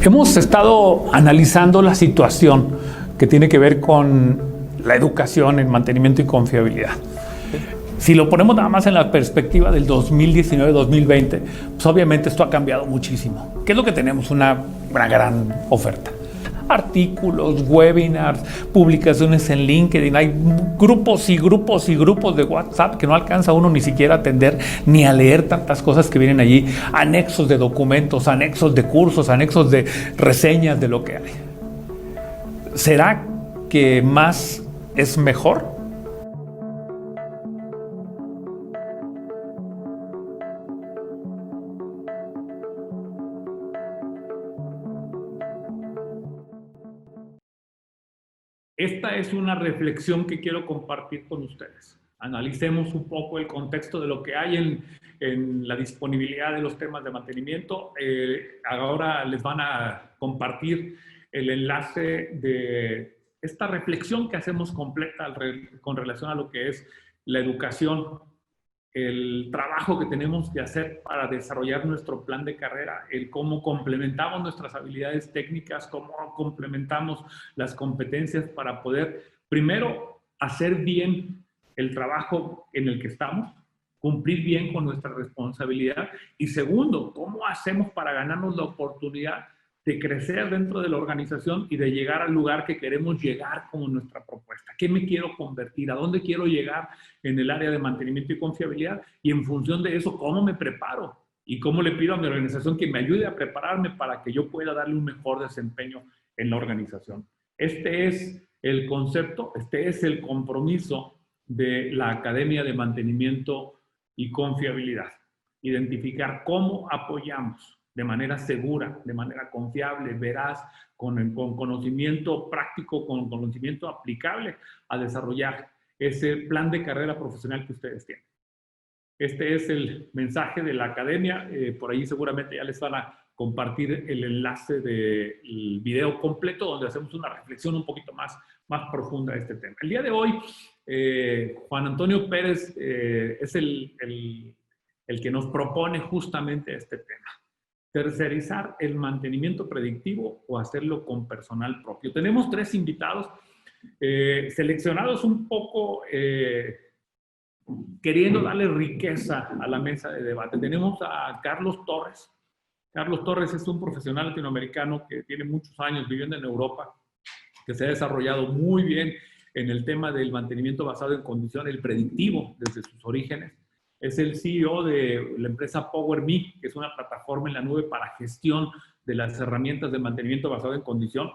Hemos estado analizando la situación que tiene que ver con la educación en mantenimiento y confiabilidad. Si lo ponemos nada más en la perspectiva del 2019-2020, pues obviamente esto ha cambiado muchísimo. ¿Qué es lo que tenemos? Una gran oferta. Artículos, webinars, publicaciones en LinkedIn, hay grupos y grupos y grupos de WhatsApp que no alcanza uno ni siquiera a atender ni a leer tantas cosas que vienen allí, anexos de documentos, anexos de cursos, anexos de reseñas de lo que hay. ¿Será que más es mejor? Esta es una reflexión que quiero compartir con ustedes. Analicemos un poco el contexto de lo que hay en la disponibilidad de los temas de mantenimiento. Ahora les van a compartir el enlace de esta reflexión que hacemos completa con relación a lo que es la educación, el trabajo que tenemos que hacer para desarrollar nuestro plan de carrera, el cómo complementamos nuestras habilidades técnicas, cómo complementamos las competencias para poder, primero, hacer bien el trabajo en el que estamos, cumplir bien con nuestra responsabilidad, y segundo, cómo hacemos para ganarnos la oportunidad de crecer dentro de la organización y de llegar al lugar que queremos llegar como nuestra propuesta. ¿Qué me quiero convertir? ¿A dónde quiero llegar en el área de mantenimiento y confiabilidad? Y en función de eso, ¿cómo me preparo? Y cómo le pido a mi organización que me ayude a prepararme para que yo pueda darle un mejor desempeño en la organización. Este es el concepto, este es el compromiso de la Academia de Mantenimiento y Confiabilidad. Identificar cómo apoyamos de manera segura, de manera confiable, veraz, con conocimiento práctico, con conocimiento aplicable a desarrollar ese plan de carrera profesional que ustedes tienen. Este es el mensaje de la academia. Por ahí seguramente ya les van a compartir el enlace del video completo donde hacemos una reflexión un poquito más profunda de este tema. El día de hoy, Juan Antonio Pérez es el que nos propone justamente este tema. Tercerizar el mantenimiento predictivo o hacerlo con personal propio. Tenemos 3 invitados seleccionados un poco queriendo darle riqueza a la mesa de debate. Tenemos a Carlos Torres. Carlos Torres es un profesional latinoamericano que tiene muchos años viviendo en Europa, que se ha desarrollado muy bien en el tema del mantenimiento basado en condiciones, el predictivo desde sus orígenes. Es el CEO de la empresa PowerMe, que es una plataforma en la nube para gestión de las herramientas de mantenimiento basado en condición,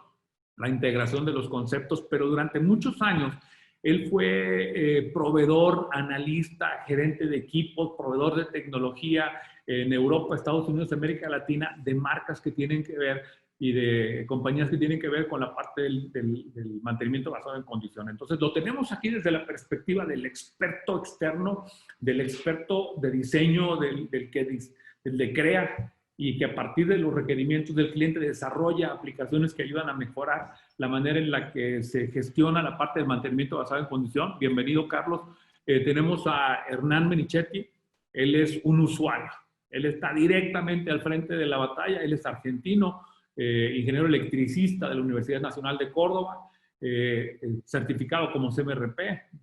la integración de los conceptos, pero durante muchos años él fue proveedor, analista, gerente de equipos, proveedor de tecnología en Europa, Estados Unidos, América Latina, de marcas que tienen que ver y de compañías que tienen que ver con la parte del mantenimiento basado en condición. Entonces, lo tenemos aquí desde la perspectiva del experto externo, del experto de diseño, del que crea y que a partir de los requerimientos del cliente desarrolla aplicaciones que ayudan a mejorar la manera en la que se gestiona la parte del mantenimiento basado en condición. Bienvenido, Carlos. Tenemos a Hernán Menichetti. Él es un usuario. Él está directamente al frente de la batalla. Él es argentino, ingeniero electricista de la Universidad Nacional de Córdoba, certificado como CMRP,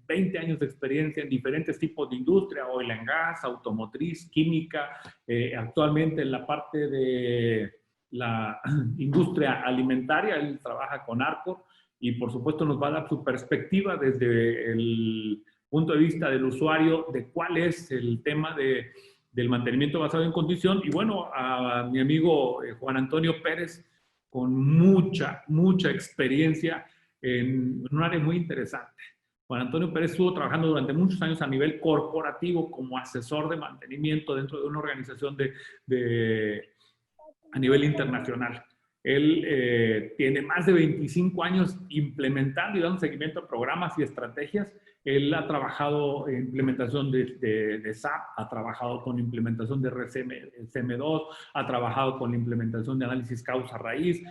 20 años de experiencia en diferentes tipos de industria, oil and gas, automotriz, química, actualmente en la parte de la industria alimentaria. Él trabaja con Arcor y por supuesto nos va a dar su perspectiva desde el punto de vista del usuario de cuál es el tema del mantenimiento basado en condición. Y bueno, a mi amigo Juan Antonio Pérez, con mucha experiencia en un área muy interesante. Juan Antonio Pérez estuvo trabajando durante muchos años a nivel corporativo como asesor de mantenimiento dentro de una organización a nivel internacional. Él tiene más de 25 años implementando y dando seguimiento a programas y estrategias. Él ha trabajado en implementación de SAP, ha trabajado con implementación de RCM2, ha trabajado con la implementación de análisis causa-raíz,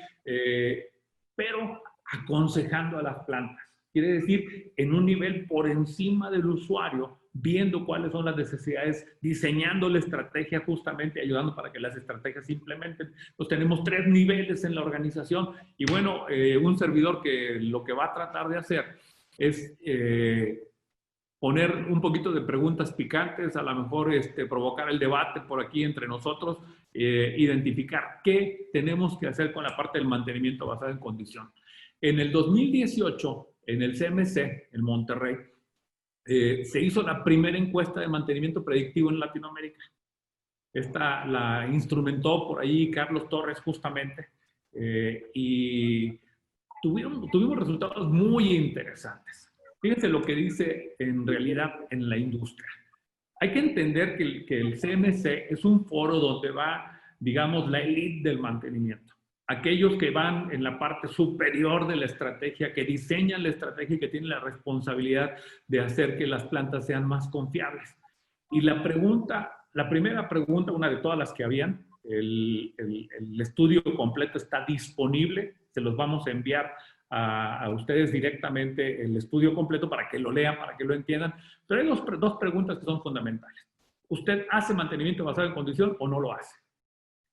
pero aconsejando a las plantas. Quiere decir, en un nivel por encima del usuario, viendo cuáles son las necesidades, diseñando la estrategia justamente, ayudando para que las estrategias se implementen. Pues tenemos 3 niveles en la organización y bueno, un servidor que lo que va a tratar de hacer es poner un poquito de preguntas picantes, a lo mejor provocar el debate por aquí entre nosotros, identificar qué tenemos que hacer con la parte del mantenimiento basado en condición. En el 2018, en el CMC, en Monterrey, se hizo la primera encuesta de mantenimiento predictivo en Latinoamérica. Esta la instrumentó por ahí Carlos Torres justamente, y tuvimos resultados muy interesantes. Fíjense lo que dice en realidad en la industria. Hay que entender que el CMC es un foro donde va, digamos, la élite del mantenimiento. Aquellos que van en la parte superior de la estrategia, que diseñan la estrategia y que tienen la responsabilidad de hacer que las plantas sean más confiables. Y la primera pregunta, una de todas las que habían, el estudio completo está disponible, se los vamos a enviar a ustedes directamente el estudio completo para que lo lean, para que lo entiendan. Pero hay dos preguntas que son fundamentales. ¿Usted hace mantenimiento basado en condición o no lo hace?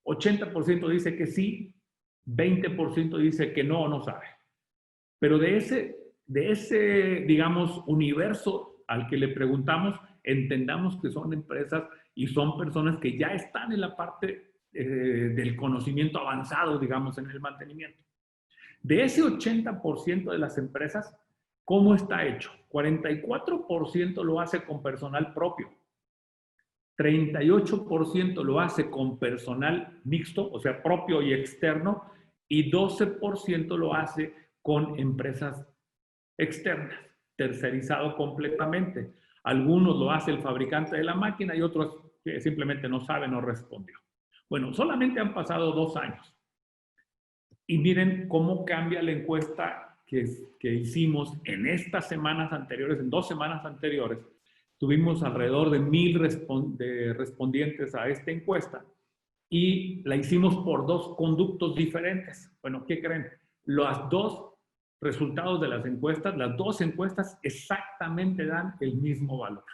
80% dice que sí, 20% dice que no o no sabe. Pero de ese, digamos, universo al que le preguntamos, entendamos que son empresas y son personas que ya están en la parte del conocimiento avanzado, digamos, en el mantenimiento. De ese 80% de las empresas, ¿cómo está hecho? 44% lo hace con personal propio, 38% lo hace con personal mixto, o sea, propio y externo, y 12% lo hace con empresas externas, tercerizado completamente. Algunos lo hace el fabricante de la máquina y otros que simplemente no saben o respondió. Bueno, solamente han pasado 2 años. Y miren cómo cambia la encuesta que hicimos en estas semanas anteriores, en 2 semanas anteriores. Tuvimos alrededor de 1000 respondientes a esta encuesta y la hicimos por 2 conductos diferentes. Bueno, ¿qué creen? Los 2 resultados de las encuestas, las 2 encuestas exactamente dan el mismo valor.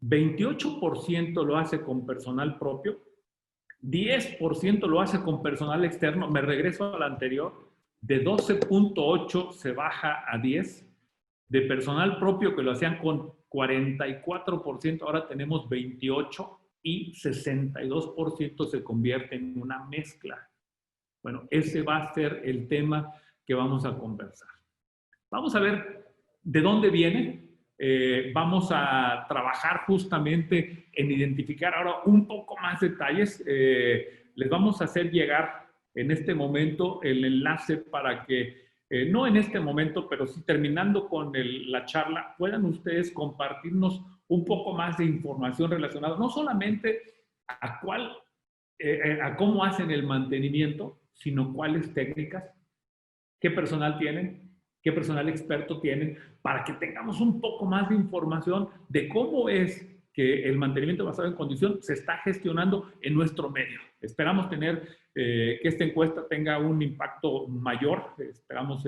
28% lo hace con personal propio, 10% lo hace con personal externo. Me regreso a la anterior. De 12.8 se baja a 10. De personal propio que lo hacían con 44%, ahora tenemos 28 y 62% se convierte en una mezcla. Bueno, ese va a ser el tema que vamos a conversar. Vamos a ver de dónde viene. Vamos a trabajar justamente en identificar ahora un poco más detalles. Les vamos a hacer llegar en este momento el enlace para que, no en este momento, pero sí terminando con la charla, puedan ustedes compartirnos un poco más de información relacionada, no solamente a cómo hacen el mantenimiento, sino cuáles técnicas, qué personal tienen, qué personal experto tienen, para que tengamos un poco más de información de cómo es que el mantenimiento basado en condición se está gestionando en nuestro medio. Esperamos tener que esta encuesta tenga un impacto mayor, esperamos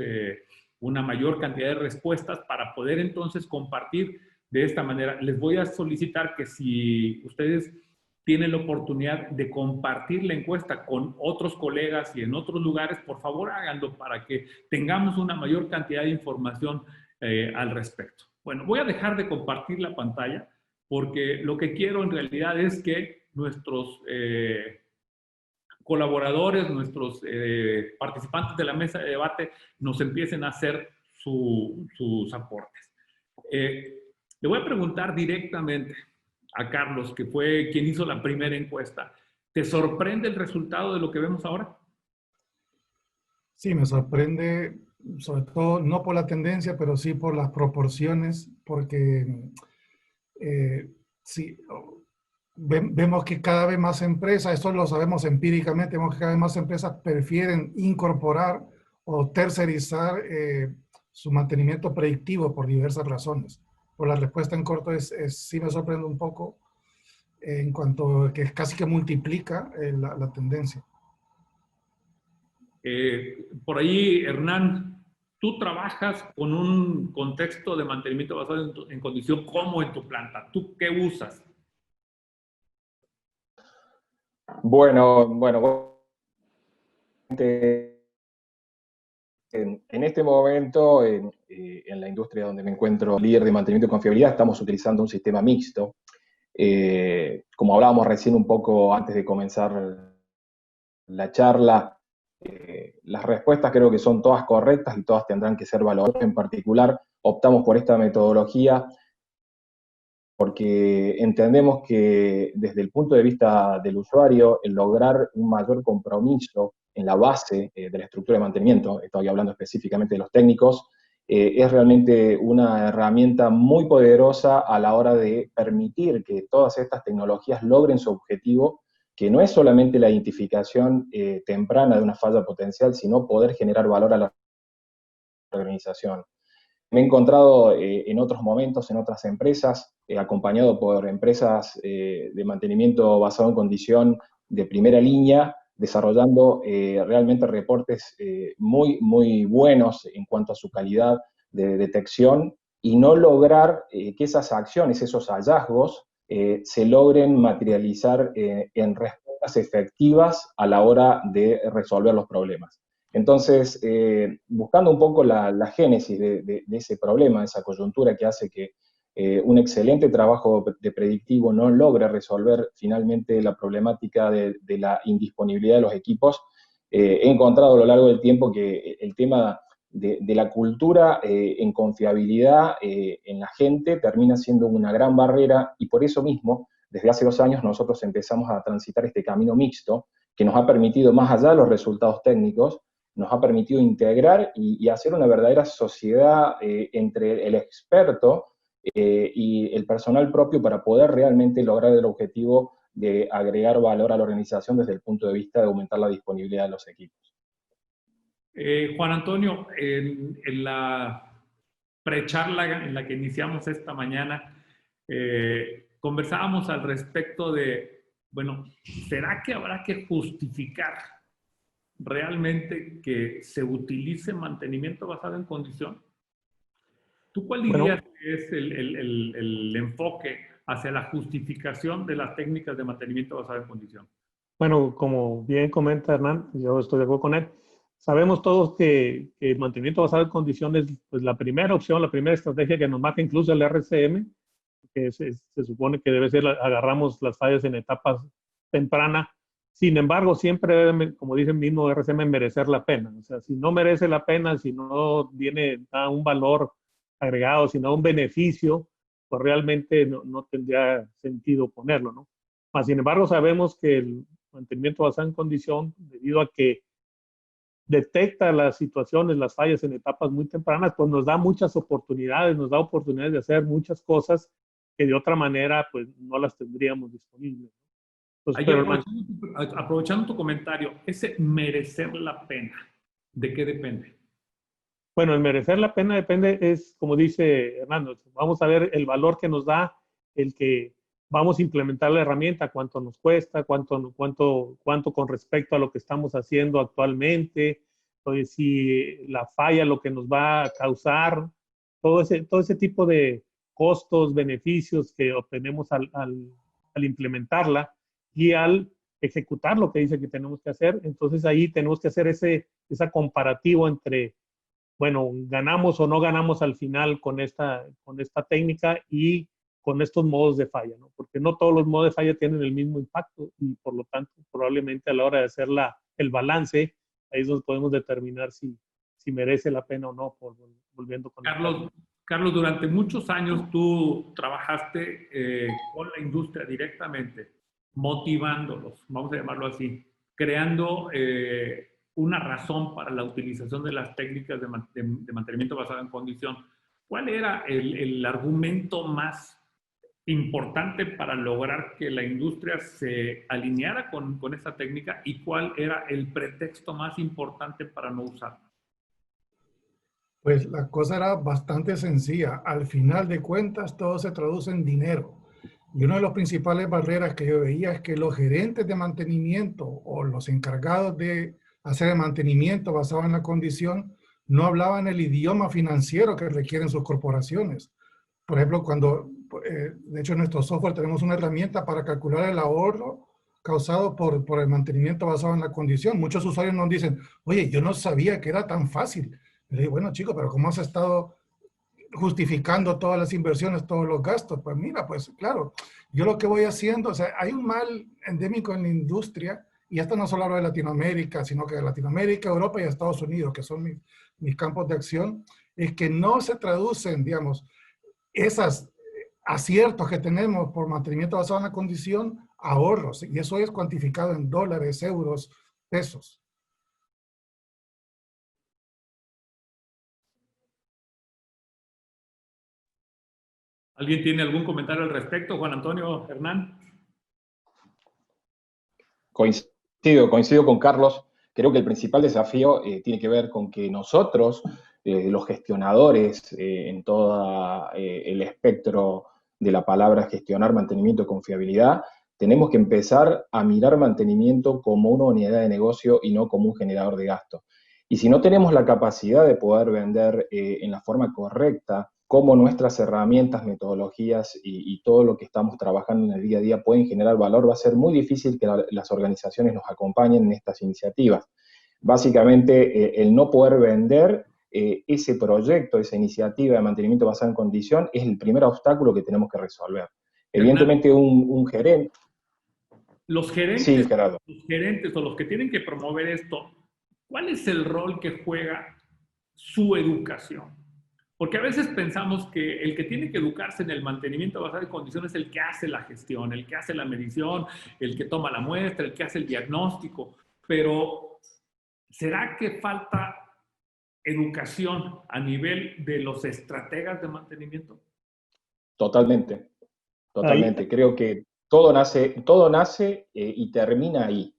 una mayor cantidad de respuestas para poder entonces compartir de esta manera. Les voy a solicitar que si ustedes tienen la oportunidad de compartir la encuesta con otros colegas y en otros lugares, por favor háganlo para que tengamos una mayor cantidad de información al respecto. Bueno, voy a dejar de compartir la pantalla porque lo que quiero en realidad es que nuestros colaboradores, nuestros participantes de la mesa de debate nos empiecen a hacer sus aportes. Le voy a preguntar directamente a Carlos, que fue quien hizo la primera encuesta. ¿Te sorprende el resultado de lo que vemos ahora? Sí, me sorprende, sobre todo no por la tendencia, pero sí por las proporciones, porque sí, vemos que cada vez más empresas, esto lo sabemos empíricamente, vemos que cada vez más empresas prefieren incorporar o tercerizar su mantenimiento predictivo por diversas razones. Por la respuesta en corto sí me sorprende un poco en cuanto a que casi que multiplica la tendencia. Por ahí, Hernán, tú trabajas con un contexto de mantenimiento basado en condición como en tu planta. ¿Tú qué usas? Bueno, en este momento, en la industria donde me encuentro líder de mantenimiento y confiabilidad, estamos utilizando un sistema mixto. Como hablábamos recién un poco antes de comenzar la charla, las respuestas creo que son todas correctas y todas tendrán que ser valoradas. En particular, optamos por esta metodología porque entendemos que desde el punto de vista del usuario, el lograr un mayor compromiso en la base de la estructura de mantenimiento, estoy hablando específicamente de los técnicos, es realmente una herramienta muy poderosa a la hora de permitir que todas estas tecnologías logren su objetivo, que no es solamente la identificación temprana de una falla potencial, sino poder generar valor a la organización. Me he encontrado en otros momentos, en otras empresas, acompañado por empresas de mantenimiento basado en condición de primera línea, desarrollando realmente reportes muy buenos en cuanto a su calidad de detección y no lograr que esas acciones, esos hallazgos, se logren materializar en respuestas efectivas a la hora de resolver los problemas. Entonces, buscando un poco la génesis de ese problema, esa coyuntura que hace que un excelente trabajo de predictivo no logre resolver finalmente la problemática de la indisponibilidad de los equipos, he encontrado a lo largo del tiempo que el tema de la cultura en confiabilidad en la gente termina siendo una gran barrera, y por eso mismo, desde hace 2 años nosotros empezamos a transitar este camino mixto que nos ha permitido, más allá de los resultados técnicos, nos ha permitido integrar y hacer una verdadera sociedad entre el experto y el personal propio para poder realmente lograr el objetivo de agregar valor a la organización desde el punto de vista de aumentar la disponibilidad de los equipos. Juan Antonio, en la precharla en la que iniciamos esta mañana, conversábamos al respecto de, bueno, ¿será que habrá que justificar realmente que se utilice mantenimiento basado en condición? ¿Tú cuál dirías que es el enfoque hacia la justificación de las técnicas de mantenimiento basado en condición? Bueno, como bien comenta Hernán, yo estoy de acuerdo con él. Sabemos todos que el mantenimiento basado en condiciones es pues, la primera opción, la primera estrategia que nos marca incluso el RCM, que se supone que debe ser, agarramos las fallas en etapas tempranas. Sin embargo, siempre debe, como dice el mismo RCM, merecer la pena. O sea, si no merece la pena, si no viene a un valor agregado, sino un beneficio, pues realmente no tendría sentido ponerlo, ¿no? Mas, sin embargo, sabemos que el mantenimiento basado en condición, debido a que detecta las situaciones, las fallas en etapas muy tempranas, pues nos da muchas oportunidades, nos da oportunidades de hacer muchas cosas que de otra manera pues no las tendríamos disponibles. Entonces, aprovechando tu comentario, ese merecer la pena, ¿de qué depende? Bueno, el merecer la pena depende, es como dice Hernando, vamos a ver el valor que nos da el que vamos a implementar la herramienta, cuánto nos cuesta, cuánto con respecto a lo que estamos haciendo actualmente, entonces, si la falla lo que nos va a causar, todo ese tipo de costos, beneficios que obtenemos al implementarla y al ejecutar lo que dice que tenemos que hacer. Entonces ahí tenemos que hacer esa comparativo entre, bueno, ganamos o no ganamos al final con esta técnica y con estos modos de falla, ¿no? Porque no todos los modos de falla tienen el mismo impacto y por lo tanto probablemente a la hora de hacer el balance, ahí es donde podemos determinar si merece la pena o no, volviendo con Carlos, durante muchos años tú trabajaste con la industria directamente, motivándolos, vamos a llamarlo así, creando una razón para la utilización de las técnicas de mantenimiento basado en condición. ¿Cuál era el argumento más importante para lograr que la industria se alineara con esta técnica y cuál era el pretexto más importante para no usarla? Pues la cosa era bastante sencilla. Al final de cuentas, todo se traduce en dinero. Y una de las principales barreras que yo veía es que los gerentes de mantenimiento o los encargados de hacer el mantenimiento basado en la condición no hablaban el idioma financiero que requieren sus corporaciones. Por ejemplo, de hecho en nuestro software tenemos una herramienta para calcular el ahorro causado por el mantenimiento basado en la condición. Muchos usuarios nos dicen, oye, yo no sabía que era tan fácil. Y le digo, bueno, chico, pero ¿cómo has estado justificando todas las inversiones, todos los gastos? Pues mira, pues claro, yo lo que voy haciendo, o sea, hay un mal endémico en la industria, y esto no solo hablo de Latinoamérica, sino que de Latinoamérica, Europa y Estados Unidos, que son mis campos de acción, es que no se traducen, digamos, esos aciertos que tenemos por mantenimiento basado en la condición, ahorros, y eso es cuantificado en dólares, euros, pesos. ¿Alguien tiene algún comentario al respecto? Juan Antonio, Hernán. Coincido con Carlos. Creo que el principal desafío tiene que ver con que nosotros, los gestionadores, en todo el espectro de la palabra gestionar, mantenimiento y confiabilidad, tenemos que empezar a mirar mantenimiento como una unidad de negocio y no como un generador de gasto. Y si no tenemos la capacidad de poder vender en la forma correcta cómo nuestras herramientas, metodologías y todo lo que estamos trabajando en el día a día pueden generar valor, va a ser muy difícil que las organizaciones nos acompañen en estas iniciativas. Básicamente, el no poder vender ese proyecto, esa iniciativa de mantenimiento basado en condición, es el primer obstáculo que tenemos que resolver. Evidentemente, un gerente... Los gerentes, sí, Gerardo. los gerentes o los que tienen que promover esto, ¿cuál es el rol que juega su educación? Porque a veces pensamos que el que tiene que educarse en el mantenimiento basado en condiciones es el que hace la gestión, el que hace la medición, el que toma la muestra, el que hace el diagnóstico. Pero, ¿será que falta educación a nivel de los estrategas de mantenimiento? Totalmente. Creo que todo nace y termina ahí.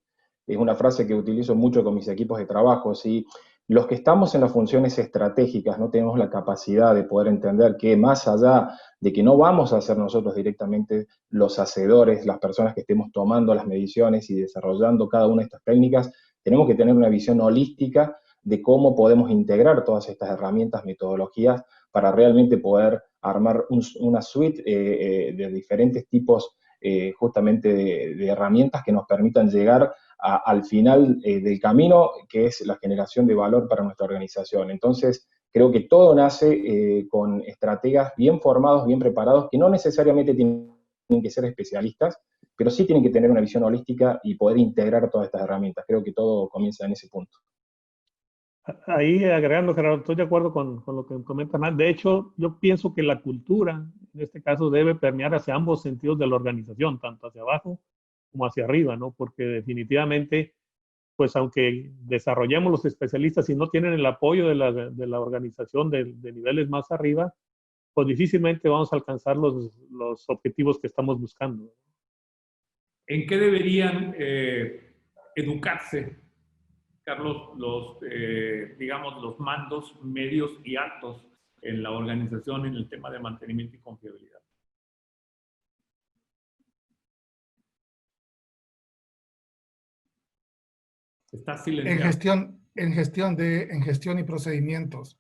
Es una frase que utilizo mucho con mis equipos de trabajo. ¿Sí? Los que estamos en las funciones estratégicas no tenemos la capacidad de poder entender que más allá de que no vamos a ser nosotros directamente los hacedores, las personas que estemos tomando las mediciones y desarrollando cada una de estas técnicas, tenemos que tener una visión holística de cómo podemos integrar todas estas herramientas, metodologías, para realmente poder armar una suite de diferentes tipos justamente de herramientas que nos permitan llegar al final del camino, que es la generación de valor para nuestra organización. Entonces, creo que todo nace con estrategas bien formados, bien preparados, que no necesariamente tienen que ser especialistas, pero sí tienen que tener una visión holística y poder integrar todas estas herramientas. Creo que todo comienza en ese punto. Ahí agregando, Gerardo, estoy de acuerdo con lo que comenta Hernán. De hecho, yo pienso que la cultura, en este caso, debe permear hacia ambos sentidos de la organización, tanto hacia abajo como hacia arriba, ¿no? Porque definitivamente, pues aunque desarrollemos los especialistas y no tienen el apoyo de la organización de niveles más arriba, pues difícilmente vamos a alcanzar los objetivos que estamos buscando. ¿En qué deberían educarse, Carlos, digamos, los mandos medios y altos en la organización en el tema de mantenimiento y confiabilidad? Está silenciado. En gestión y procedimientos.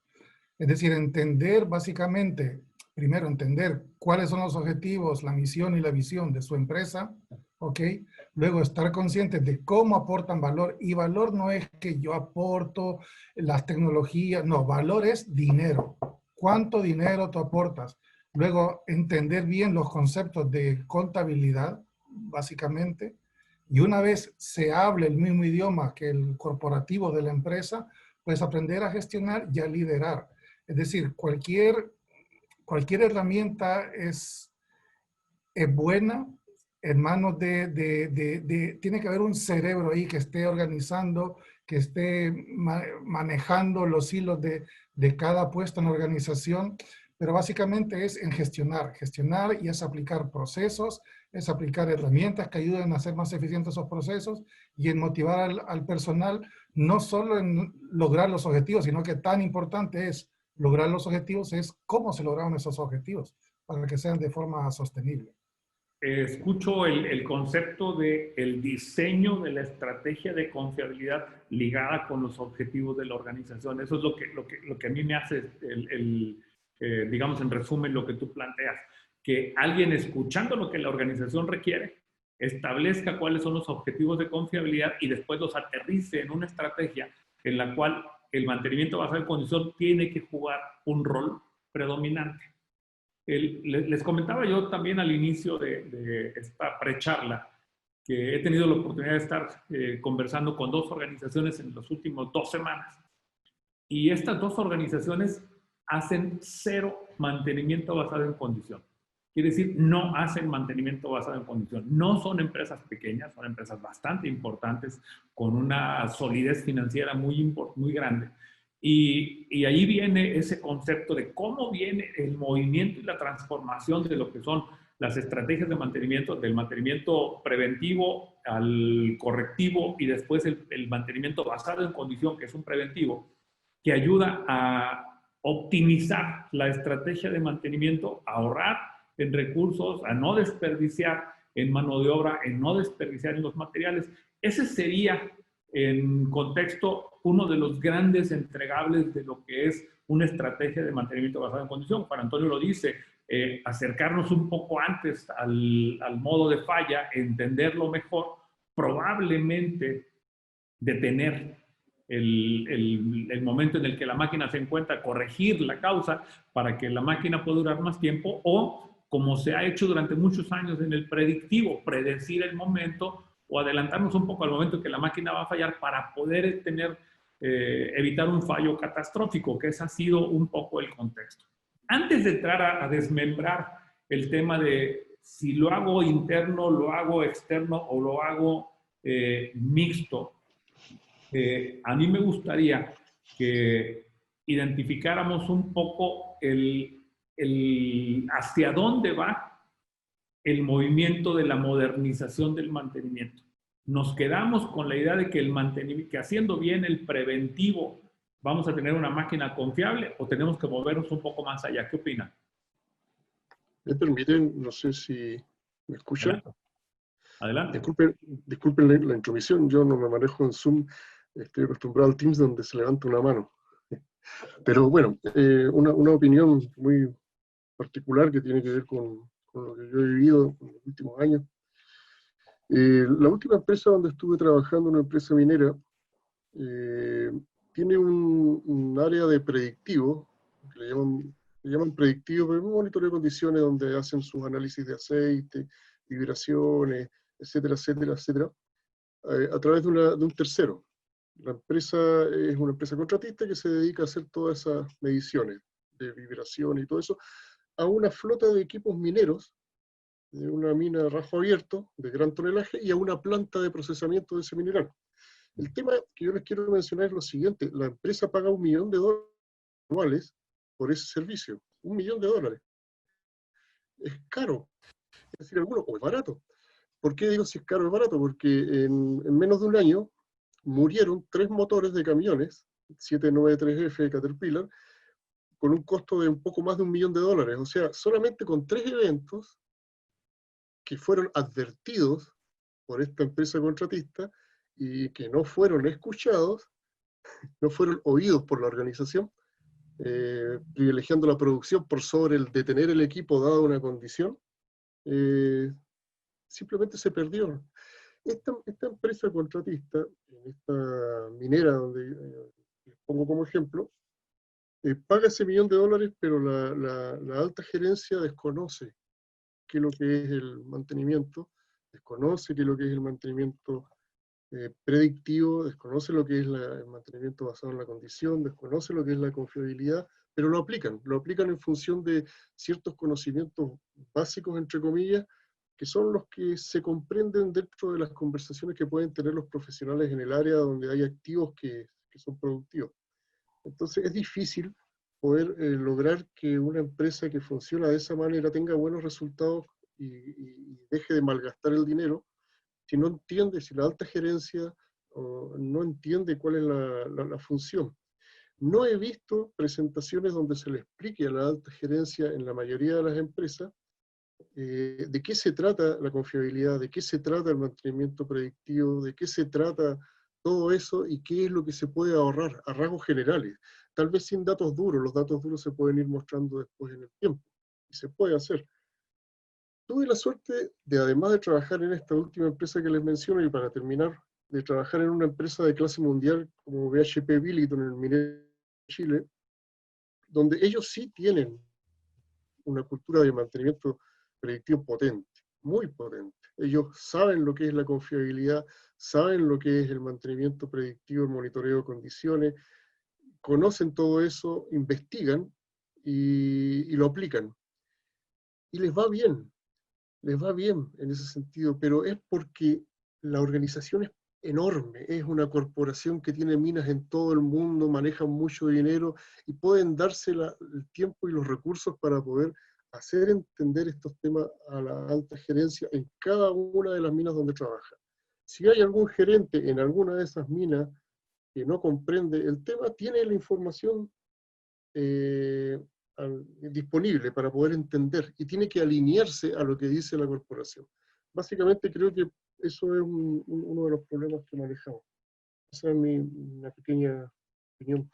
Es decir, entender básicamente, primero entender cuáles son los objetivos, la misión y la visión de su empresa, ¿ok? Luego estar conscientes de cómo aportan valor, y valor no es que yo aporto las tecnologías, no, valor es dinero. ¿Cuánto dinero tú aportas? Luego entender bien los conceptos de contabilidad, básicamente, y una vez se hable el mismo idioma que el corporativo de la empresa, pues aprender a gestionar y a liderar. Es decir, cualquier herramienta es buena en manos tiene que haber un cerebro ahí que esté organizando, que esté manejando los hilos de cada puesto en la organización, pero básicamente es en gestionar y es aplicar procesos, es aplicar herramientas que ayuden a hacer más eficientes esos procesos y en motivar al personal, no solo en lograr los objetivos, sino que tan importante es lograr los objetivos, es cómo se lograron esos objetivos para que sean de forma sostenible. escucho el concepto de el diseño de la estrategia de confiabilidad ligada con los objetivos de la organización. Eso es lo que a mí me hace, digamos, en resumen, lo que tú planteas. Que alguien, escuchando lo que la organización requiere, establezca cuáles son los objetivos de confiabilidad y después los aterrice en una estrategia en la cual el mantenimiento basado en condición tiene que jugar un rol predominante. Les comentaba yo también al inicio de esta precharla que he tenido la oportunidad de estar conversando con 2 organizaciones en las últimas 2 semanas. Y estas 2 organizaciones hacen 0 mantenimiento basado en condición. Quiere decir, no hacen mantenimiento basado en condición. No son empresas pequeñas, son empresas bastante importantes, con una solidez financiera muy grande. Y ahí viene ese concepto de cómo viene el movimiento y la transformación de lo que son las estrategias de mantenimiento, del mantenimiento preventivo al correctivo y después el mantenimiento basado en condición, que es un preventivo, que ayuda a optimizar la estrategia de mantenimiento, a ahorrar en recursos, a no desperdiciar en mano de obra, en no desperdiciar en los materiales. Ese sería, en contexto, uno de los grandes entregables de lo que es una estrategia de mantenimiento basada en condición. Juan Antonio lo dice, acercarnos un poco antes al modo de falla, entenderlo mejor, probablemente detener el momento en el que la máquina se encuentra, corregir la causa para que la máquina pueda durar más tiempo, o como se ha hecho durante muchos años en el predictivo, predecir el momento o adelantarnos un poco al momento que la máquina va a fallar para poder evitar un fallo catastrófico, que ese ha sido un poco el contexto. Antes de entrar a desmembrar el tema de si lo hago interno, lo hago externo o lo hago mixto, a mí me gustaría que identificáramos un poco hacia dónde va el movimiento de la modernización del mantenimiento. Nos quedamos con la idea de que que haciendo bien el preventivo vamos a tener una máquina confiable, o tenemos que movernos un poco más allá. ¿Qué opinan? ¿Me permiten? No sé si me escuchan. Adelante. Disculpen la intromisión, yo no me manejo en Zoom, estoy acostumbrado al Teams donde se levanta una mano. Pero bueno, una opinión muy particular que tiene que ver con lo que yo he vivido en los últimos años. La última empresa donde estuve trabajando, una empresa minera, tiene un área de predictivo, que le llaman predictivo, pero es un monitoreo de condiciones donde hacen sus análisis de aceite, vibraciones, etcétera, etcétera, etcétera, a través de un tercero. La empresa es una empresa contratista que se dedica a hacer todas esas mediciones de vibración y todo eso a una flota de equipos mineros, de una mina de rajo abierto, de gran tonelaje, y a una planta de procesamiento de ese mineral. El tema que yo les quiero mencionar es lo siguiente: la empresa paga $1 millón anuales por ese servicio. $1 millón. Es caro. Es decir, alguno, o es barato. ¿Por qué digo si es caro o es barato? Porque en menos de un año murieron 3 motores de camiones, 793F de Caterpillar, con un costo de un poco más de $1 millón. O sea, solamente con 3 eventos que fueron advertidos por esta empresa contratista y que no fueron escuchados, no fueron oídos por la organización, privilegiando la producción por sobre el detener el equipo dado una condición, simplemente se perdió. Esta empresa contratista, en esta minera donde les pongo como ejemplo, paga ese $1 millón, pero la alta gerencia desconoce qué es lo que es el mantenimiento, desconoce qué es lo que es el mantenimiento predictivo, desconoce lo que es el mantenimiento basado en la condición, desconoce lo que es la confiabilidad, pero lo aplican en función de ciertos conocimientos básicos, entre comillas, que son los que se comprenden dentro de las conversaciones que pueden tener los profesionales en el área donde hay activos que son productivos. Entonces es difícil poder lograr que una empresa que funciona de esa manera tenga buenos resultados y deje de malgastar el dinero, si no entiende, si la alta gerencia no entiende cuál es la función. No he visto presentaciones donde se le explique a la alta gerencia en la mayoría de las empresas de qué se trata la confiabilidad, de qué se trata el mantenimiento predictivo, de qué se trata todo eso y qué es lo que se puede ahorrar a rasgos generales. Tal vez sin datos duros, los datos duros se pueden ir mostrando después en el tiempo, y se puede hacer. Tuve la suerte de, además de trabajar en esta última empresa que les menciono, y para terminar, de trabajar en una empresa de clase mundial como BHP Billiton en el minero de Chile, donde ellos sí tienen una cultura de mantenimiento predictivo potente, muy potente. Ellos saben lo que es la confiabilidad, saben lo que es el mantenimiento predictivo, el monitoreo de condiciones, conocen todo eso, investigan y lo aplican. Y les va bien en ese sentido, pero es porque la organización es enorme, es una corporación que tiene minas en todo el mundo, manejan mucho dinero y pueden darse el tiempo y los recursos para poder hacer entender estos temas a la alta gerencia en cada una de las minas donde trabaja. Si hay algún gerente en alguna de esas minas que no comprende el tema, tiene la información disponible para poder entender y tiene que alinearse a lo que dice la corporación. Básicamente creo que eso es uno de los problemas que manejamos. Esa es una pequeña opinión.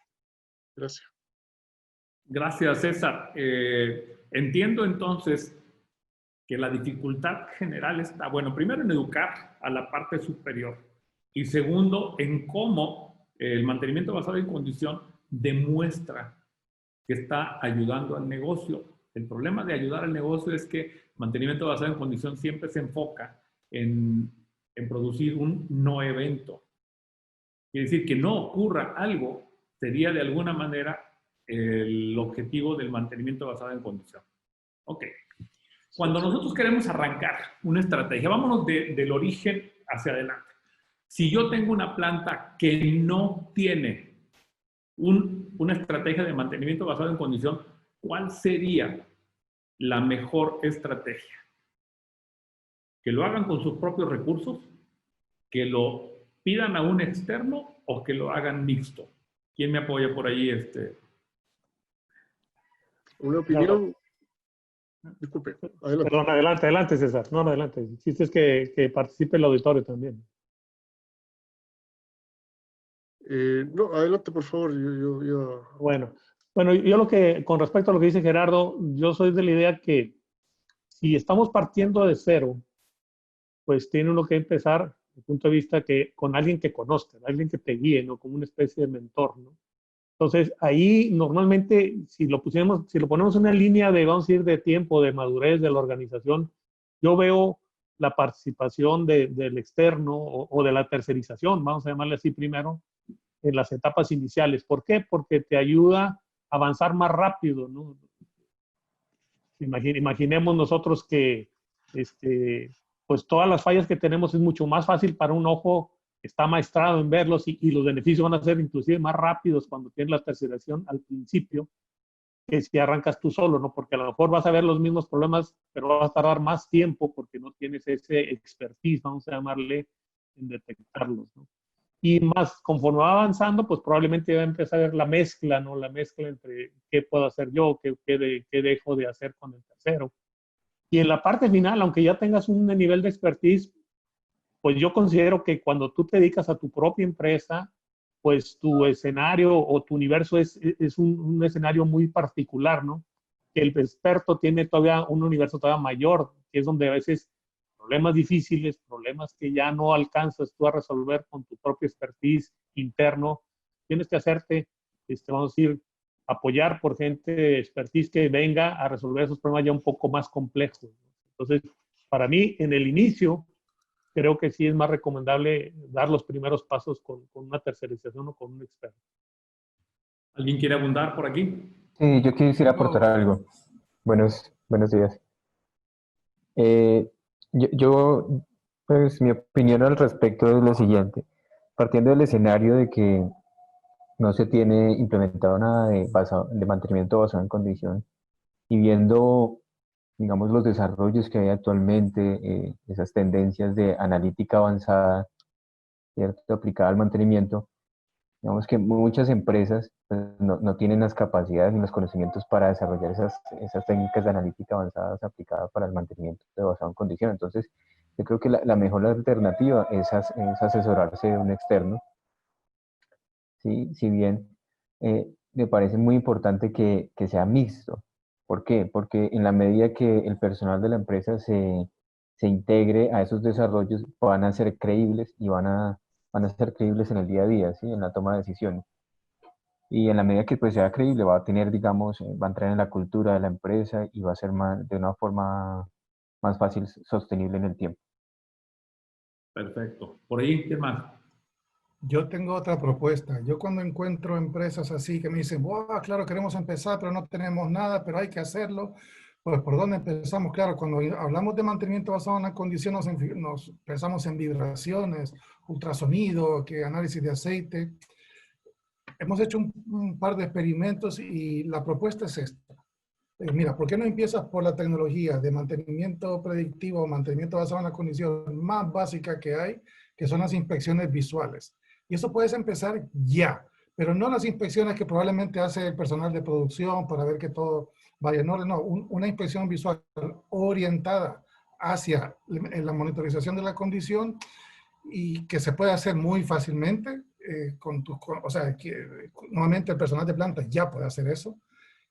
Gracias. Gracias, César. Entiendo entonces que la dificultad general está, bueno, primero en educar a la parte superior y segundo en cómo el mantenimiento basado en condición demuestra que está ayudando al negocio. El problema de ayudar al negocio es que mantenimiento basado en condición siempre se enfoca en producir un no evento. Quiere decir que no ocurra algo sería de alguna manera el objetivo del mantenimiento basado en condición. Ok. Cuando nosotros queremos arrancar una estrategia, vámonos del origen hacia adelante. Si yo tengo una planta que no tiene una estrategia de mantenimiento basado en condición, ¿cuál sería la mejor estrategia? ¿Que lo hagan con sus propios recursos? ¿Que lo pidan a un externo o que lo hagan mixto? ¿Quién me apoya por ahí? Una opinión. Disculpe, adelante. Perdón, adelante, César. No, adelante. El chiste es que participe el auditorio también. No, adelante, por favor. Bueno, yo con respecto a lo que dice Gerardo, yo soy de la idea que si estamos partiendo de cero, pues tiene uno que empezar, desde el punto de vista que con alguien que conozca, alguien que te guíe, ¿no? Como una especie de mentor, ¿no? Entonces, ahí normalmente, si lo ponemos en una línea de, vamos a decir, de tiempo, de madurez de la organización, yo veo la participación del externo o de la tercerización, vamos a llamarle así primero, en las etapas iniciales. ¿Por qué? Porque te ayuda a avanzar más rápido, ¿no? Imaginemos nosotros que pues todas las fallas que tenemos es mucho más fácil para un ojo que está maestrado en verlos y los beneficios van a ser inclusive más rápidos cuando tienes la tercerización al principio que si arrancas tú solo, ¿no? Porque a lo mejor vas a ver los mismos problemas, pero vas a tardar más tiempo porque no tienes ese expertise, vamos a llamarle, en detectarlos, ¿no? Y más, conforme va avanzando, pues probablemente va a empezar a ver la mezcla, ¿no? La mezcla entre qué puedo hacer yo, qué dejo de hacer con el tercero. Y en la parte final, aunque ya tengas un nivel de expertise, pues yo considero que cuando tú te dedicas a tu propia empresa, pues tu escenario o tu universo es un escenario muy particular, ¿no? Que el experto tiene todavía un universo todavía mayor, que es donde a veces problemas difíciles, problemas que ya no alcanzas tú a resolver con tu propio expertise interno, tienes que hacerte, vamos a decir, apoyar por gente de expertise que venga a resolver esos problemas ya un poco más complejos. Entonces, para mí, en el inicio, creo que sí es más recomendable dar los primeros pasos con una tercerización o con un experto. ¿Alguien quiere abundar por aquí? Sí, yo quisiera aportar algo. Buenos días. Pues mi opinión al respecto es lo siguiente. Partiendo del escenario de que no se tiene implementado nada de mantenimiento basado en condición y viendo, digamos, los desarrollos que hay actualmente, esas tendencias de analítica avanzada, ¿cierto?, aplicada al mantenimiento, digamos que muchas empresas pues, no tienen las capacidades ni los conocimientos para desarrollar esas técnicas de analítica avanzadas aplicadas para el mantenimiento basado en condición. Entonces, yo creo que la mejor alternativa es asesorarse de un externo. ¿Sí? Si bien me parece muy importante que sea mixto. ¿Por qué? Porque en la medida que el personal de la empresa se integre a esos desarrollos, van a ser creíbles y van a ser creíbles en el día a día, ¿sí? En la toma de decisiones. Y en la medida que pues, sea creíble, va a tener, digamos, va a entrar en la cultura de la empresa y va a ser de una forma más fácil, sostenible en el tiempo. Perfecto. Por ahí, ¿qué más? Yo tengo otra propuesta. Yo cuando encuentro empresas así que me dicen, wow, claro, queremos empezar, pero no tenemos nada, pero hay que hacerlo, pues ¿por dónde empezamos? Claro, cuando hablamos de mantenimiento basado en la condición, nos pensamos en vibraciones, ultrasonido, que análisis de aceite. Hemos hecho un par de experimentos y la propuesta es esta. Mira, ¿por qué no empiezas por la tecnología de mantenimiento predictivo o mantenimiento basado en la condición más básica que hay, que son las inspecciones visuales? Y eso puedes empezar ya, pero no las inspecciones que probablemente hace el personal de producción para ver que todo vaya en orden. No, una inspección visual orientada hacia la monitorización de la condición y que se puede hacer muy fácilmente. O sea, normalmente el personal de planta ya puede hacer eso.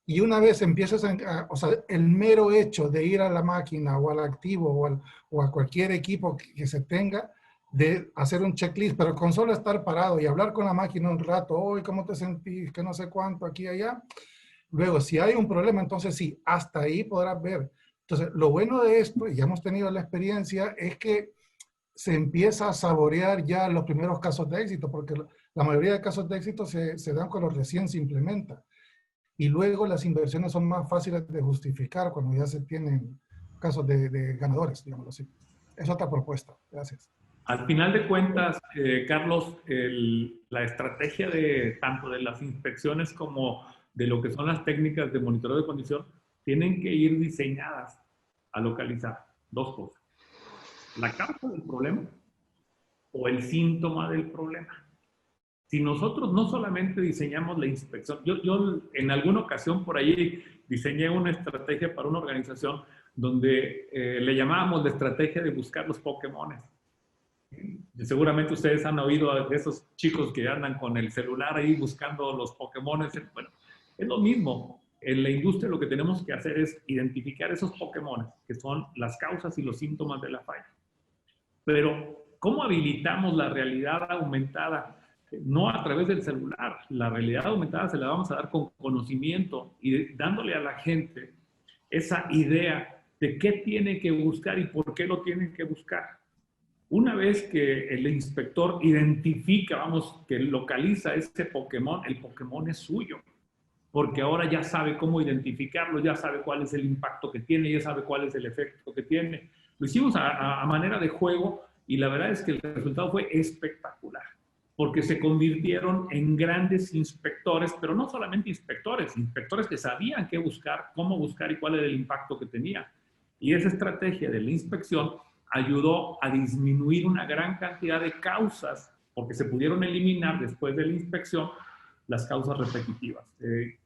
Y una vez empiezas o sea, el mero hecho de ir a la máquina o al activo o a cualquier equipo que se tenga, de hacer un checklist, pero con solo estar parado y hablar con la máquina un rato, hoy ¿cómo te sentís? Que no sé cuánto, aquí y allá. Luego, si hay un problema, entonces sí, hasta ahí podrás ver. Entonces, lo bueno de esto, y ya hemos tenido la experiencia, es que se empieza a saborear ya los primeros casos de éxito, porque la mayoría de casos de éxito se dan cuando recién se implementa. Y luego las inversiones son más fáciles de justificar cuando ya se tienen casos de ganadores, digámoslo así. Es otra propuesta. Gracias. Al final de cuentas, Carlos, la estrategia de tanto de las inspecciones como de lo que son las técnicas de monitoreo de condición tienen que ir diseñadas a localizar dos cosas: la causa del problema o el síntoma del problema. Si nosotros no solamente diseñamos la inspección, yo en alguna ocasión por ahí diseñé una estrategia para una organización donde le llamábamos la estrategia de buscar los Pokémones. Seguramente ustedes han oído de esos chicos que andan con el celular ahí buscando los Pokémones. Bueno, es lo mismo. En la industria lo que tenemos que hacer es identificar esos Pokémones, que son las causas y los síntomas de la falla. Pero, ¿cómo habilitamos la realidad aumentada? No a través del celular. La realidad aumentada se la vamos a dar con conocimiento y dándole a la gente esa idea de qué tiene que buscar y por qué lo tienen que buscar. Una vez que el inspector identifica, que localiza ese Pokémon, el Pokémon es suyo, porque ahora ya sabe cómo identificarlo, ya sabe cuál es el impacto que tiene, ya sabe cuál es el efecto que tiene. Lo hicimos a manera de juego y la verdad es que el resultado fue espectacular, porque se convirtieron en grandes inspectores, pero no solamente inspectores que sabían qué buscar, cómo buscar y cuál era el impacto que tenía. Y esa estrategia de la inspección ayudó a disminuir una gran cantidad de causas, porque se pudieron eliminar después de la inspección las causas repetitivas.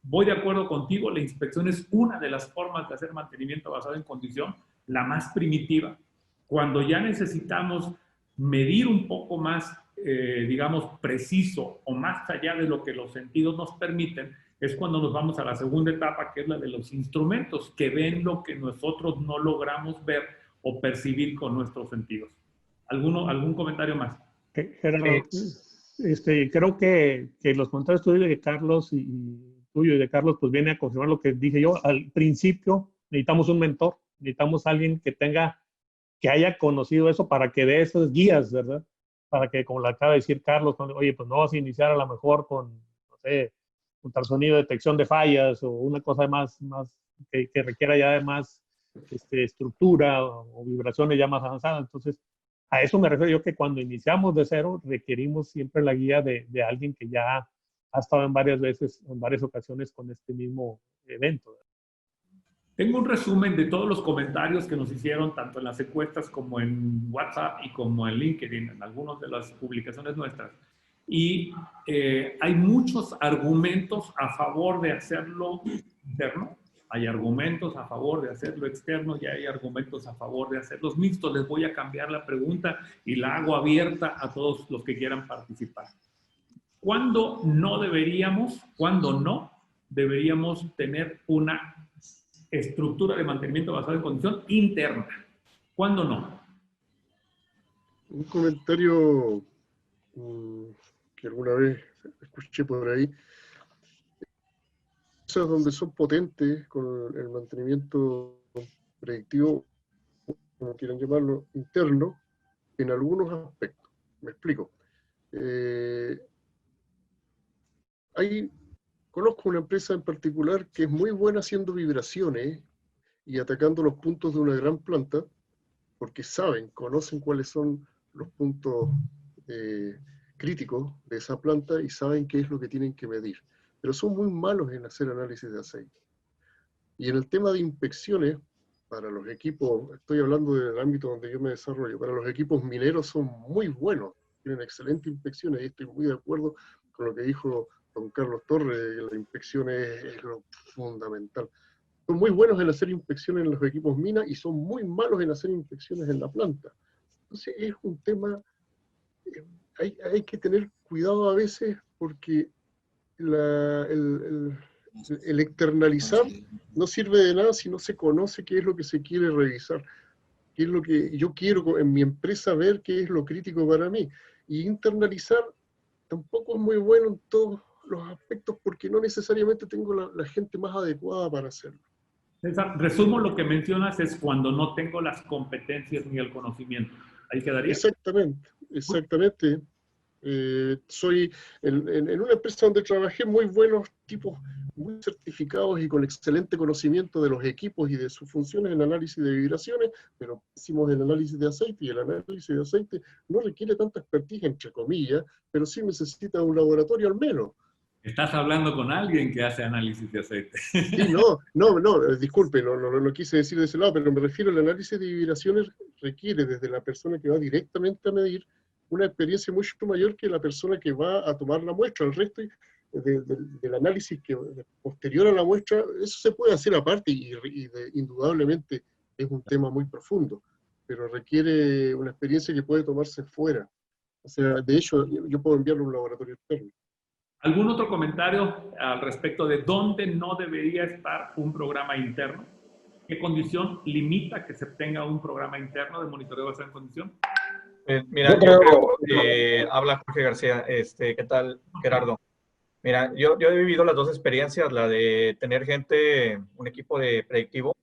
Voy de acuerdo contigo, la inspección es una de las formas de hacer mantenimiento basado en condición, la más primitiva. Cuando ya necesitamos medir un poco más, digamos, preciso o más allá de lo que los sentidos nos permiten, es cuando nos vamos a la segunda etapa, que es la de los instrumentos, que ven lo que nosotros no logramos ver o percibir con nuestros sentidos. ¿Algún comentario más? Gerardo, creo que los comentarios tuyos de Carlos y tuyo y de Carlos, pues viene a confirmar lo que dije yo. Al principio necesitamos un mentor, necesitamos alguien que haya conocido eso para que dé esas guías, ¿verdad? Para que, como lo acaba de decir Carlos, oye, pues no vas a iniciar a lo mejor con, no sé, ultrasonido de detección de fallas o una cosa más que requiera ya de más estructura o vibraciones ya más avanzadas. Entonces, a eso me refiero yo, que cuando iniciamos de cero requerimos siempre la guía de alguien que ya ha estado en varias ocasiones con este mismo evento. Tengo un resumen de todos los comentarios que nos hicieron tanto en las encuestas como en WhatsApp y como en LinkedIn, en algunas de las publicaciones nuestras. y hay muchos argumentos a favor de hacerlo interno, hay argumentos a favor de hacerlo externo y hay argumentos a favor de hacerlos mixtos. Les voy a cambiar la pregunta y la hago abierta a todos los que quieran participar. ¿Cuándo no deberíamos tener una estructura de mantenimiento basada en condición interna? ¿Cuándo no? Un comentario que alguna vez escuché por ahí. Esas donde son potentes con el mantenimiento predictivo, como quieran llamarlo, interno, en algunos aspectos. Me explico. Conozco una empresa en particular que es muy buena haciendo vibraciones y atacando los puntos de una gran planta, porque conocen cuáles son los puntos críticos de esa planta y saben qué es lo que tienen que medir. Pero son muy malos en hacer análisis de aceite. Y en el tema de inspecciones, para los equipos, estoy hablando del ámbito donde yo me desarrollo, para los equipos mineros son muy buenos, tienen excelentes inspecciones, y estoy muy de acuerdo con lo que dijo don Carlos Torres, que la inspección es lo fundamental. Son muy buenos en hacer inspecciones en los equipos minas y son muy malos en hacer inspecciones en la planta. Entonces es un tema, hay que tener cuidado a veces porque el externalizar no sirve de nada si no se conoce qué es lo que se quiere revisar, qué es lo que yo quiero en mi empresa ver, qué es lo crítico para mí. Y internalizar tampoco es muy bueno en todos los aspectos porque no necesariamente tengo la gente más adecuada para hacerlo. César, resumo lo que mencionas es cuando no tengo las competencias ni el conocimiento. ¿Ahí quedaría? Exactamente. Soy en una empresa donde trabajé muy buenos tipos, muy certificados y con excelente conocimiento de los equipos y de sus funciones en análisis de vibraciones, pero hicimos el análisis de aceite y el análisis de aceite no requiere tanta expertise, entre comillas, pero sí necesita un laboratorio al menos. Estás hablando con alguien que hace análisis de aceite. Sí, no, disculpe, no quise decir de ese lado, pero me refiero al análisis de vibraciones requiere desde la persona que va directamente a medir una experiencia mucho mayor que la persona que va a tomar la muestra. El resto del análisis posterior a la muestra, eso se puede hacer aparte y indudablemente es un tema muy profundo, pero requiere una experiencia que puede tomarse fuera. O sea, de hecho, yo puedo enviarlo a un laboratorio externo. ¿Algún otro comentario al respecto de dónde no debería estar un programa interno? ¿Qué condición limita que se tenga un programa interno de monitoreo basado en condición? Mira, yo creo, habla Jorge García, ¿qué tal, Gerardo? Mira, yo he vivido las dos experiencias, la de tener gente, un equipo de predictivo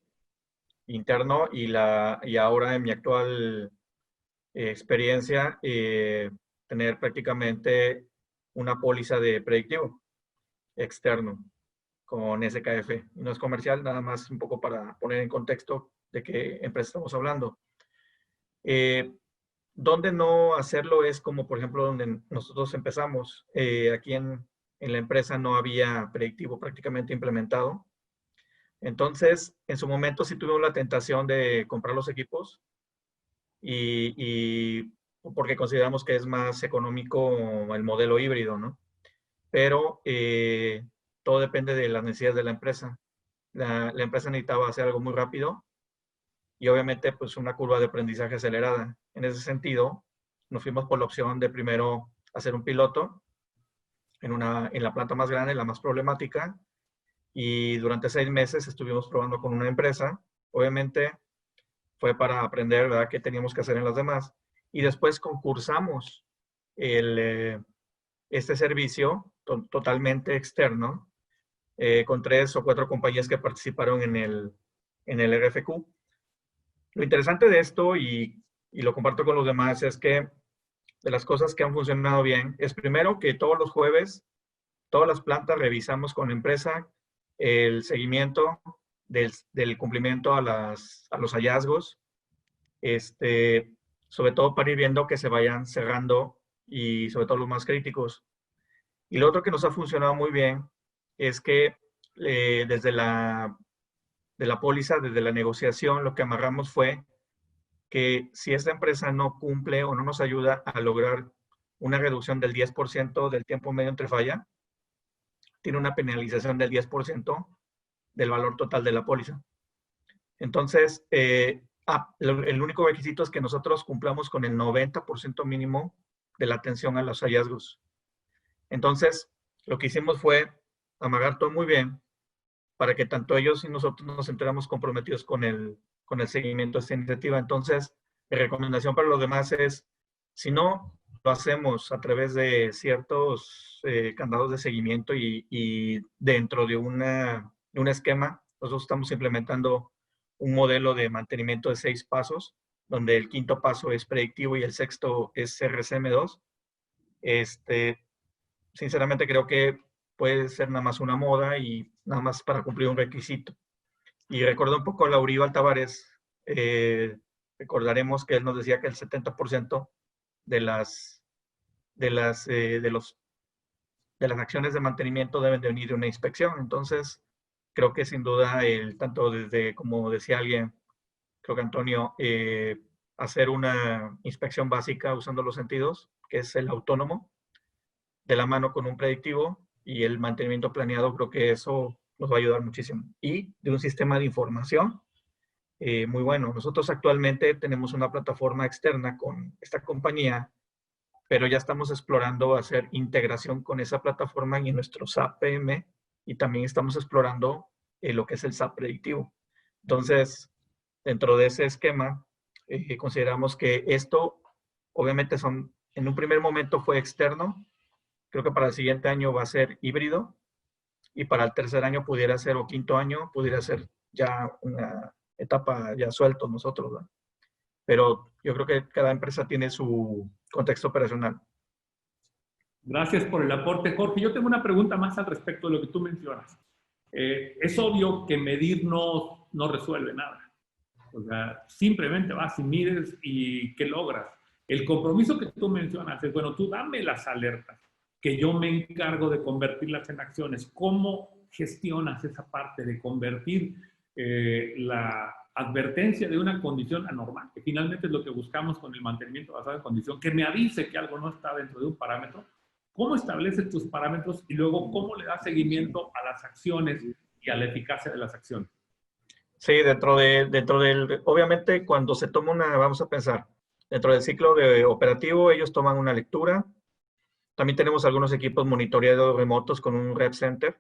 interno y ahora en mi actual experiencia, tener prácticamente una póliza de predictivo externo con SKF. No es comercial, nada más un poco para poner en contexto de qué empresa estamos hablando. Donde no hacerlo es como, por ejemplo, donde nosotros empezamos. Aquí en la empresa no había predictivo prácticamente implementado. Entonces, en su momento sí tuvimos la tentación de comprar los equipos y porque consideramos que es más económico el modelo híbrido, ¿no? Pero todo depende de las necesidades de la empresa. La empresa necesitaba hacer algo muy rápido y obviamente pues una curva de aprendizaje acelerada. En ese sentido, nos fuimos por la opción de primero hacer un piloto en la planta más grande, la más problemática, y durante 6 meses estuvimos probando con una empresa. Obviamente fue para aprender, ¿verdad?, qué teníamos que hacer en las demás. Y después concursamos este servicio totalmente externo con 3 o 4 compañías que participaron en el RFQ. Lo interesante de esto, y lo comparto con los demás, es que de las cosas que han funcionado bien es primero que todos los jueves, todas las plantas revisamos con la empresa el seguimiento del cumplimiento a los hallazgos, sobre todo para ir viendo que se vayan cerrando y sobre todo los más críticos. Y lo otro que nos ha funcionado muy bien es que desde la póliza, desde la negociación, lo que amarramos fue que si esta empresa no cumple o no nos ayuda a lograr una reducción del 10% del tiempo medio entre falla, tiene una penalización del 10% del valor total de la póliza. Entonces, el único requisito es que nosotros cumplamos con el 90% mínimo de la atención a los hallazgos. Entonces, lo que hicimos fue amarrar todo muy bien para que tanto ellos y nosotros nos enteramos comprometidos con el seguimiento de esta iniciativa. Entonces, mi recomendación para los demás es, si no lo hacemos a través de ciertos candados de seguimiento y dentro de un esquema, nosotros estamos implementando un modelo de mantenimiento de 6 pasos, donde el 5º paso es predictivo y el 6º es RCM2. Sinceramente creo que puede ser nada más una moda y nada más para cumplir un requisito. Y recuerdo un poco a Lauríbal Tavares, recordaremos que él nos decía que el 70% de las acciones de mantenimiento deben de venir de una inspección. Entonces, creo que sin duda, tanto desde, como decía alguien, creo que Antonio, hacer una inspección básica usando los sentidos, que es el autónomo, de la mano con un predictivo y el mantenimiento planeado, creo que eso nos va a ayudar muchísimo. Y de un sistema de información muy bueno. Nosotros actualmente tenemos una plataforma externa con esta compañía, pero ya estamos explorando hacer integración con esa plataforma en nuestro SAP PM y también estamos explorando lo que es el SAP predictivo. Entonces, dentro de ese esquema, consideramos que esto, obviamente, en un primer momento fue externo. Creo que para el siguiente año va a ser híbrido y para el tercer año pudiera ser, o 5º año, pudiera ser ya una etapa ya suelto nosotros, ¿verdad? Pero yo creo que cada empresa tiene su contexto operacional. Gracias por el aporte, Jorge. Yo tengo una pregunta más al respecto de lo que tú mencionas. Es obvio que medir no resuelve nada. O sea, simplemente vas y mides y ¿qué logras? El compromiso que tú mencionas es, bueno, tú dame las alertas, que yo me encargo de convertirlas en acciones. ¿Cómo gestionas esa parte de convertir la advertencia de una condición anormal, que finalmente es lo que buscamos con el mantenimiento basado en condición, que me avise que algo no está dentro de un parámetro? ¿Cómo estableces tus parámetros y luego cómo le das seguimiento a las acciones y a la eficacia de las acciones? Sí, dentro del, obviamente cuando se toma vamos a pensar, dentro del ciclo de operativo ellos toman una lectura. También tenemos algunos equipos monitoreados remotos con un Rep Center,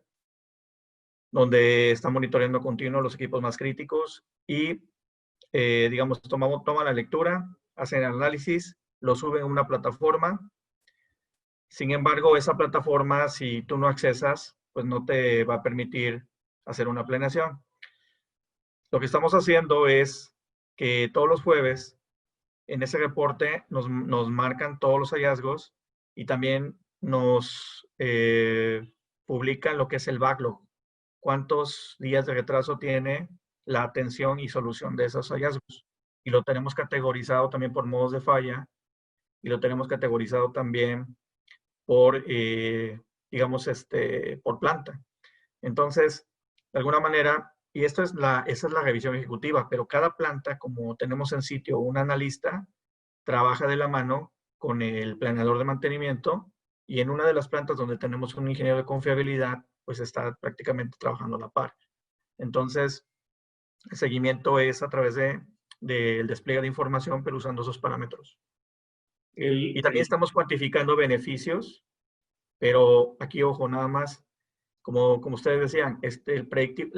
donde están monitoreando continuo los equipos más críticos y, digamos, toman la lectura, hacen el análisis, lo suben a una plataforma. Sin embargo, esa plataforma, si tú no accesas, pues no te va a permitir hacer una planeación. Lo que estamos haciendo es que todos los jueves, en ese reporte, nos marcan todos los hallazgos y también nos publican lo que es el backlog. Cuántos días de retraso tiene la atención y solución de esos hallazgos. Y lo tenemos categorizado también por modos de falla y lo tenemos categorizado también por, digamos, por planta. Entonces, de alguna manera, y esa es la revisión ejecutiva, pero cada planta, como tenemos en sitio un analista, trabaja de la mano con el planeador de mantenimiento y en una de las plantas donde tenemos un ingeniero de confiabilidad, pues está prácticamente trabajando a la par. Entonces, el seguimiento es a través del despliegue de información, pero usando esos parámetros. Y también estamos cuantificando beneficios, pero aquí, ojo, nada más, como ustedes decían, el predictive,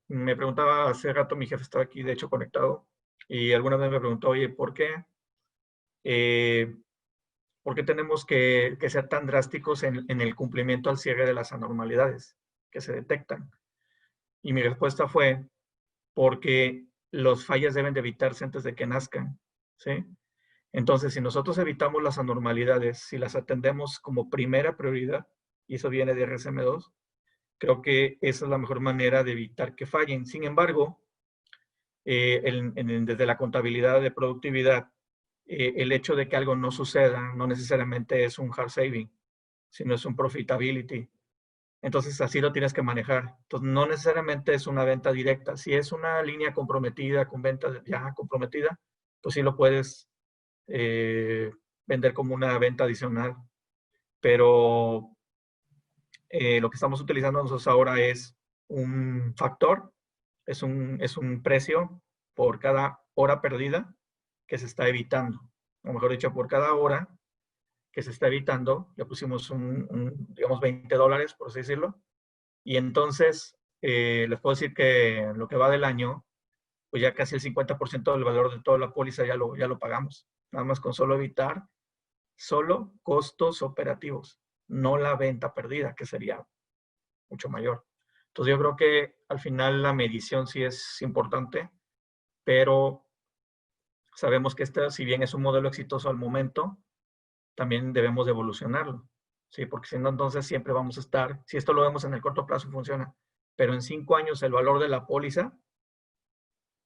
me preguntaba hace rato, mi jefe estaba aquí, de hecho, conectado, y alguna vez me preguntó, oye, ¿por qué tenemos que ser tan drásticos en el cumplimiento al cierre de las anormalidades que se detectan? Y mi respuesta fue, porque los fallas deben de evitarse antes de que nazcan, ¿sí? Entonces, si nosotros evitamos las anormalidades, si las atendemos como primera prioridad, y eso viene de RCM2, creo que esa es la mejor manera de evitar que fallen. Sin embargo, desde la contabilidad de productividad, el hecho de que algo no suceda no necesariamente es un hard saving, sino es un profitability. Entonces, así lo tienes que manejar. Entonces, no necesariamente es una venta directa. Si es una línea comprometida, con venta ya comprometida, pues sí lo puedes vender como una venta adicional. Pero lo que estamos utilizando nosotros ahora es un factor, es un precio por cada hora perdida que se está evitando. O mejor dicho, por cada hora que se está evitando, le pusimos digamos, $20, por así decirlo. Y entonces, les puedo decir que lo que va del año, pues ya casi el 50% del valor de toda la póliza ya lo pagamos. Nada más con solo evitar solo costos operativos, no la venta perdida, que sería mucho mayor. Entonces yo creo que al final la medición sí es importante, pero sabemos que este, si bien es un modelo exitoso al momento, también debemos de evolucionarlo, ¿sí? Porque si no, entonces siempre vamos a estar, si esto lo vemos en el corto plazo funciona, pero en 5 años el valor de la póliza,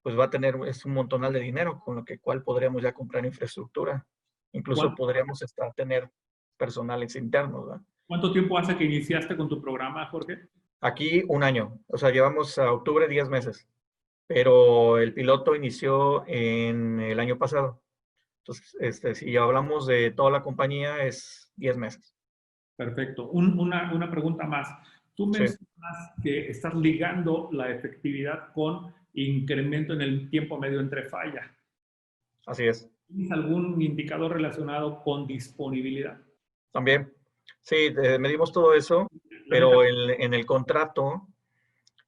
pues va a tener, es un montonal de dinero, con lo que cual podríamos ya comprar infraestructura. Incluso podríamos tener personales internos, ¿verdad? ¿Cuánto tiempo hace que iniciaste con tu programa, Jorge? Aquí 1 año, o sea, llevamos a octubre 10 meses, pero el piloto inició en el año pasado. Entonces, si hablamos de toda la compañía, es 10 meses. Perfecto. Una pregunta más. Tú mencionas que estás ligando la efectividad con incremento en el tiempo medio entre falla. Así es. ¿Tienes algún indicador relacionado con disponibilidad? También. Sí, medimos todo eso, pero en el contrato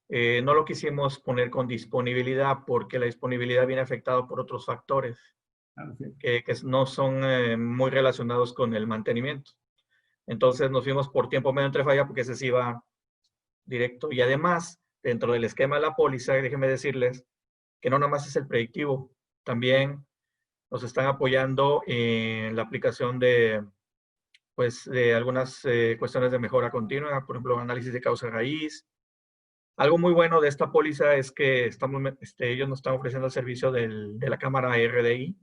no lo quisimos poner con disponibilidad porque la disponibilidad viene afectada por otros factores que no son muy relacionados con el mantenimiento. Entonces nos fuimos por tiempo medio entre falla porque ese sí va directo. Y además, dentro del esquema de la póliza, déjenme decirles que no nada más es el predictivo, también nos están apoyando en la aplicación de algunas cuestiones de mejora continua, por ejemplo, análisis de causa raíz. Algo muy bueno de esta póliza es que ellos nos están ofreciendo el servicio de la cámara RDI,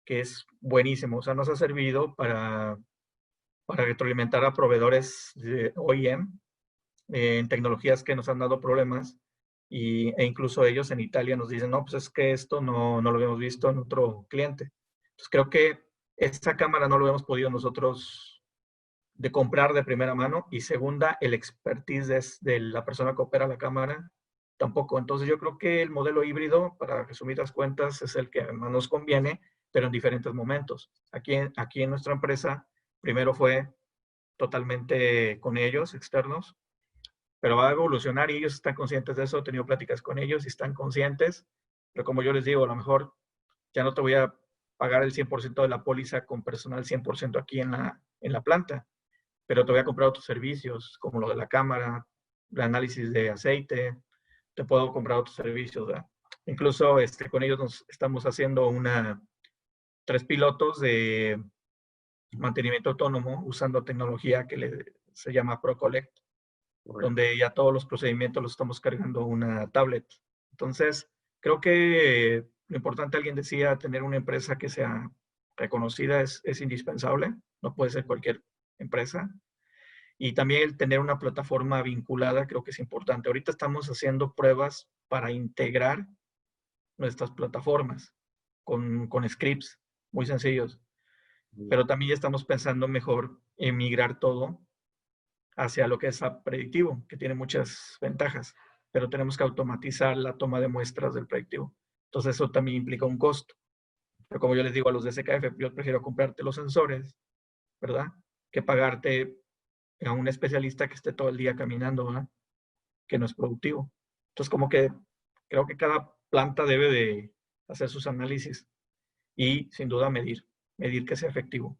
que es buenísimo. O sea, nos ha servido para retroalimentar a proveedores de OEM en tecnologías que nos han dado problemas e incluso ellos en Italia nos dicen, no, pues es que esto no lo habíamos visto en otro cliente. Entonces creo que esta cámara no lo hemos podido nosotros de comprar de primera mano y segunda, el expertise de la persona que opera la cámara tampoco. Entonces yo creo que el modelo híbrido, para resumir las cuentas, es el que más nos conviene, pero en diferentes momentos. Aquí en nuestra empresa, primero fue totalmente con ellos, externos, pero va a evolucionar y ellos están conscientes de eso. He tenido pláticas con ellos y están conscientes, pero como yo les digo, a lo mejor ya no te voy a pagar el 100% de la póliza con personal 100% aquí en la planta, pero te voy a comprar otros servicios, como lo de la cámara, el análisis de aceite, te puedo comprar otros servicios, ¿verdad? Incluso con ellos nos estamos haciendo 3 pilotos de mantenimiento autónomo usando tecnología que se llama ProCollect, donde ya todos los procedimientos los estamos cargando una tablet. Entonces, creo que lo importante, alguien decía, tener una empresa que sea reconocida es indispensable, no puede ser cualquier empresa. Y también el tener una plataforma vinculada creo que es importante. Ahorita estamos haciendo pruebas para integrar nuestras plataformas con scripts muy sencillos. Pero también ya estamos pensando mejor en migrar todo hacia lo que es App Predictivo, que tiene muchas ventajas, pero tenemos que automatizar la toma de muestras del predictivo. Entonces eso también implica un costo. Pero como yo les digo a los de SKF, yo prefiero comprarte los sensores, ¿verdad? Que pagarte a un especialista que esté todo el día caminando, ¿verdad? Que no es productivo. Entonces como que creo que cada planta debe de hacer sus análisis y sin duda medir que sea efectivo.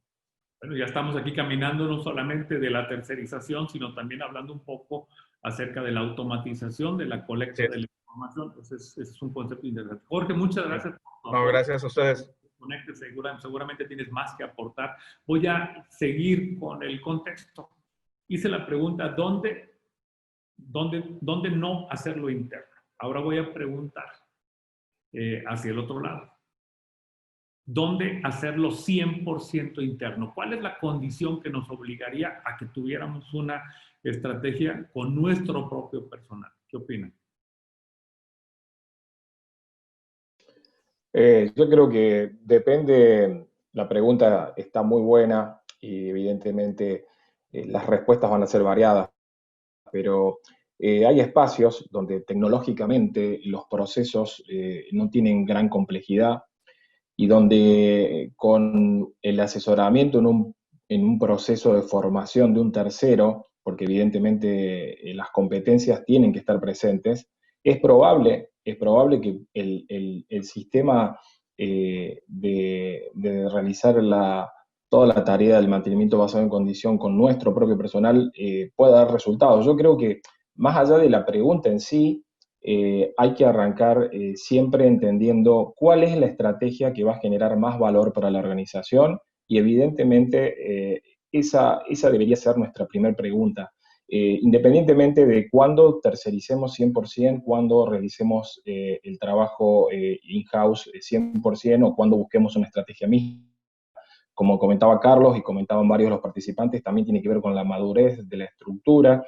Bueno, ya estamos aquí caminando no solamente de la tercerización, sino también hablando un poco acerca de la automatización de la colecta de la información. Entonces, ese es un concepto interesante. Jorge, muchas gracias por No, gracias a ustedes. Conecte, seguramente tienes más que aportar. Voy a seguir con el contexto. Hice la pregunta, ¿dónde no hacerlo interno? Ahora voy a preguntar hacia el otro lado. ¿Dónde hacerlo 100% interno? ¿Cuál es la condición que nos obligaría a que tuviéramos una estrategia con nuestro propio personal? ¿Qué opinan? Yo creo que depende La pregunta está muy buena y evidentemente las respuestas van a ser variadas, pero hay espacios donde tecnológicamente los procesos no tienen gran complejidad y donde con el asesoramiento en un proceso de formación de un tercero, porque evidentemente las competencias tienen que estar presentes, es probable que el sistema de realizar toda la tarea del mantenimiento basado en condición con nuestro propio personal pueda dar resultados. Yo creo que más allá de la pregunta en sí, hay que arrancar siempre entendiendo cuál es la estrategia que va a generar más valor para la organización y evidentemente esa debería ser nuestra primera pregunta. Independientemente de cuándo tercericemos 100%, cuándo realicemos el trabajo in-house 100% o cuándo busquemos una estrategia misma. Como comentaba Carlos y comentaban varios de los participantes, también tiene que ver con la madurez de la estructura.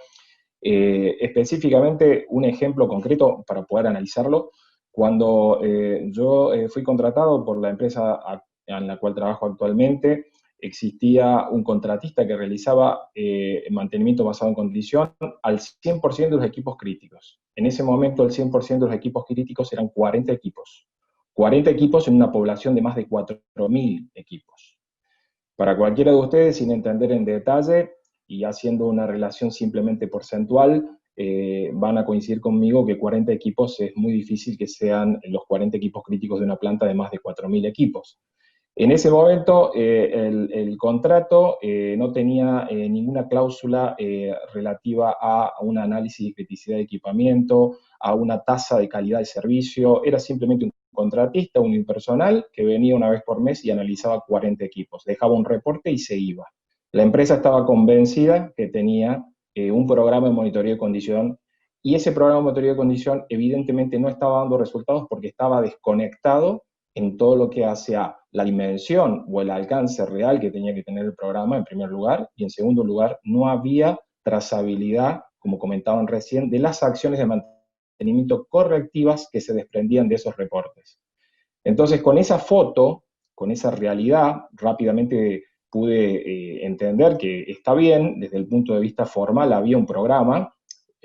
Específicamente, un ejemplo concreto para poder analizarlo, cuando yo fui contratado por la empresa en la cual trabajo actualmente, existía un contratista que realizaba mantenimiento basado en condición al 100% de los equipos críticos. En ese momento el 100% de los equipos críticos eran 40 equipos. 40 equipos en una población de más de 4.000 equipos. Para cualquiera de ustedes, sin entender en detalle, y haciendo una relación simplemente porcentual, van a coincidir conmigo que 40 equipos es muy difícil que sean los 40 equipos críticos de una planta de más de 4.000 equipos. En ese momento, el contrato no tenía ninguna cláusula relativa a un análisis de criticidad de equipamiento, a una tasa de calidad de servicio, era simplemente un contratista unipersonal que venía una vez por mes y analizaba 40 equipos, dejaba un reporte y se iba. La empresa estaba convencida que tenía un programa de monitoreo de condición y ese programa de monitoreo de condición evidentemente no estaba dando resultados porque estaba desconectado en todo lo que hace a la dimensión o el alcance real que tenía que tener el programa en primer lugar y en segundo lugar no había trazabilidad, como comentaban recién, de las acciones de mantenimiento correctivas que se desprendían de esos reportes. Entonces con esa foto, con esa realidad, rápidamente pude entender que está bien, desde el punto de vista formal había un programa,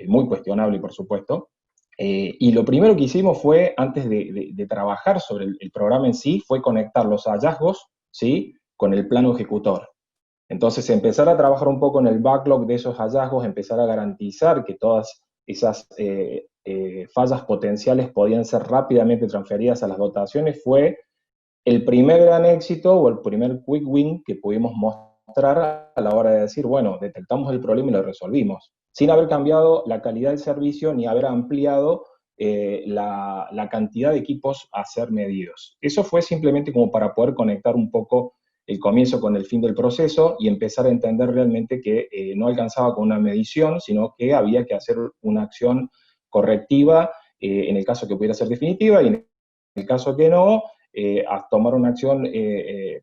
muy cuestionable por supuesto, y lo primero que hicimos fue, antes de trabajar sobre el programa en sí, fue conectar los hallazgos, ¿sí?, con el plano ejecutor. Entonces empezar a trabajar un poco en el backlog de esos hallazgos, empezar a garantizar que todas esas fallas potenciales podían ser rápidamente transferidas a las dotaciones, fue el primer gran éxito o el primer quick win que pudimos mostrar a la hora de decir, bueno, detectamos el problema y lo resolvimos, sin haber cambiado la calidad del servicio ni haber ampliado la cantidad de equipos a ser medidos. Eso fue simplemente como para poder conectar un poco el comienzo con el fin del proceso y empezar a entender realmente que no alcanzaba con una medición, sino que había que hacer una acción correctiva en el caso que pudiera ser definitiva y en el caso que no, a tomar una acción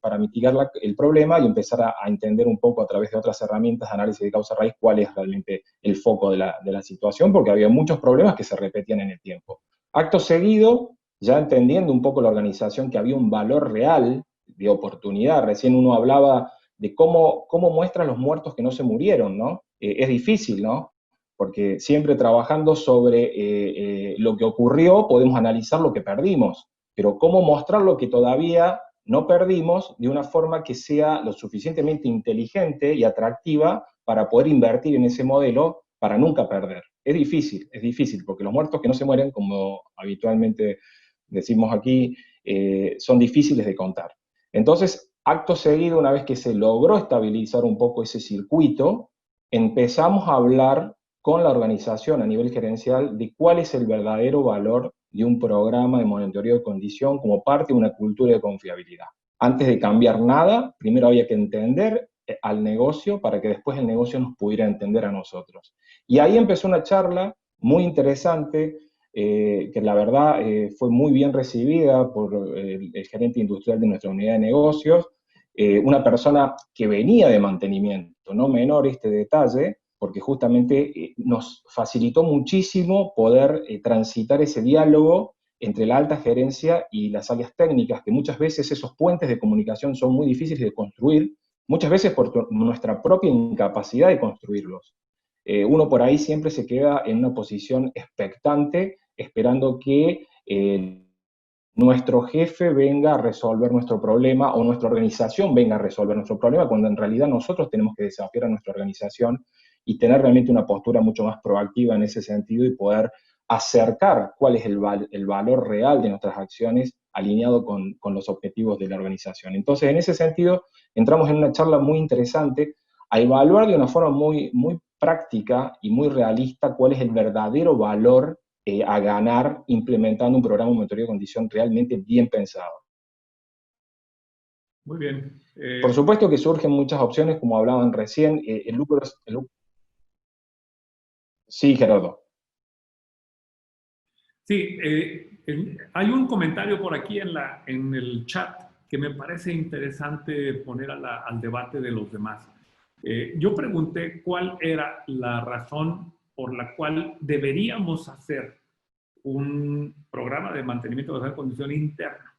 para mitigar el problema y empezar a entender un poco a través de otras herramientas de análisis de causa-raíz cuál es realmente el foco de la situación, porque había muchos problemas que se repetían en el tiempo. Acto seguido, ya entendiendo un poco la organización que había un valor real de oportunidad, recién uno hablaba de cómo muestran los muertos que no se murieron, ¿no? Es difícil, ¿no? Porque siempre trabajando sobre lo que ocurrió podemos analizar lo que perdimos, pero cómo mostrar lo que todavía no perdimos de una forma que sea lo suficientemente inteligente y atractiva para poder invertir en ese modelo para nunca perder. Es difícil, porque los muertos que no se mueren, como habitualmente decimos aquí, son difíciles de contar. Entonces, acto seguido, una vez que se logró estabilizar un poco ese circuito, empezamos a hablar con la organización a nivel gerencial de cuál es el verdadero valor de un programa de monitoreo de condición como parte de una cultura de confiabilidad. Antes de cambiar nada, primero había que entender al negocio para que después el negocio nos pudiera entender a nosotros. Y ahí empezó una charla muy interesante, que la verdad fue muy bien recibida por el gerente industrial de nuestra unidad de negocios, una persona que venía de mantenimiento, no menor este detalle, porque justamente nos facilitó muchísimo poder transitar ese diálogo entre la alta gerencia y las áreas técnicas, que muchas veces esos puentes de comunicación son muy difíciles de construir, muchas veces por nuestra propia incapacidad de construirlos. Uno por ahí siempre se queda en una posición expectante, esperando que nuestro jefe venga a resolver nuestro problema o nuestra organización venga a resolver nuestro problema, cuando en realidad nosotros tenemos que desafiar a nuestra organización y tener realmente una postura mucho más proactiva en ese sentido y poder acercar cuál es el valor real de nuestras acciones alineado con los objetivos de la organización. Entonces, en ese sentido, entramos en una charla muy interesante a evaluar de una forma muy práctica y muy realista cuál es el verdadero valor a ganar implementando un programa de monitoría de condición realmente bien pensado. Muy bien. Por supuesto que surgen muchas opciones, como hablaban recién. Sí, Gerardo. Sí, hay un comentario por aquí en el chat que me parece interesante poner al debate de los demás. Yo pregunté cuál era la razón por la cual deberíamos hacer un programa de mantenimiento de condición interna.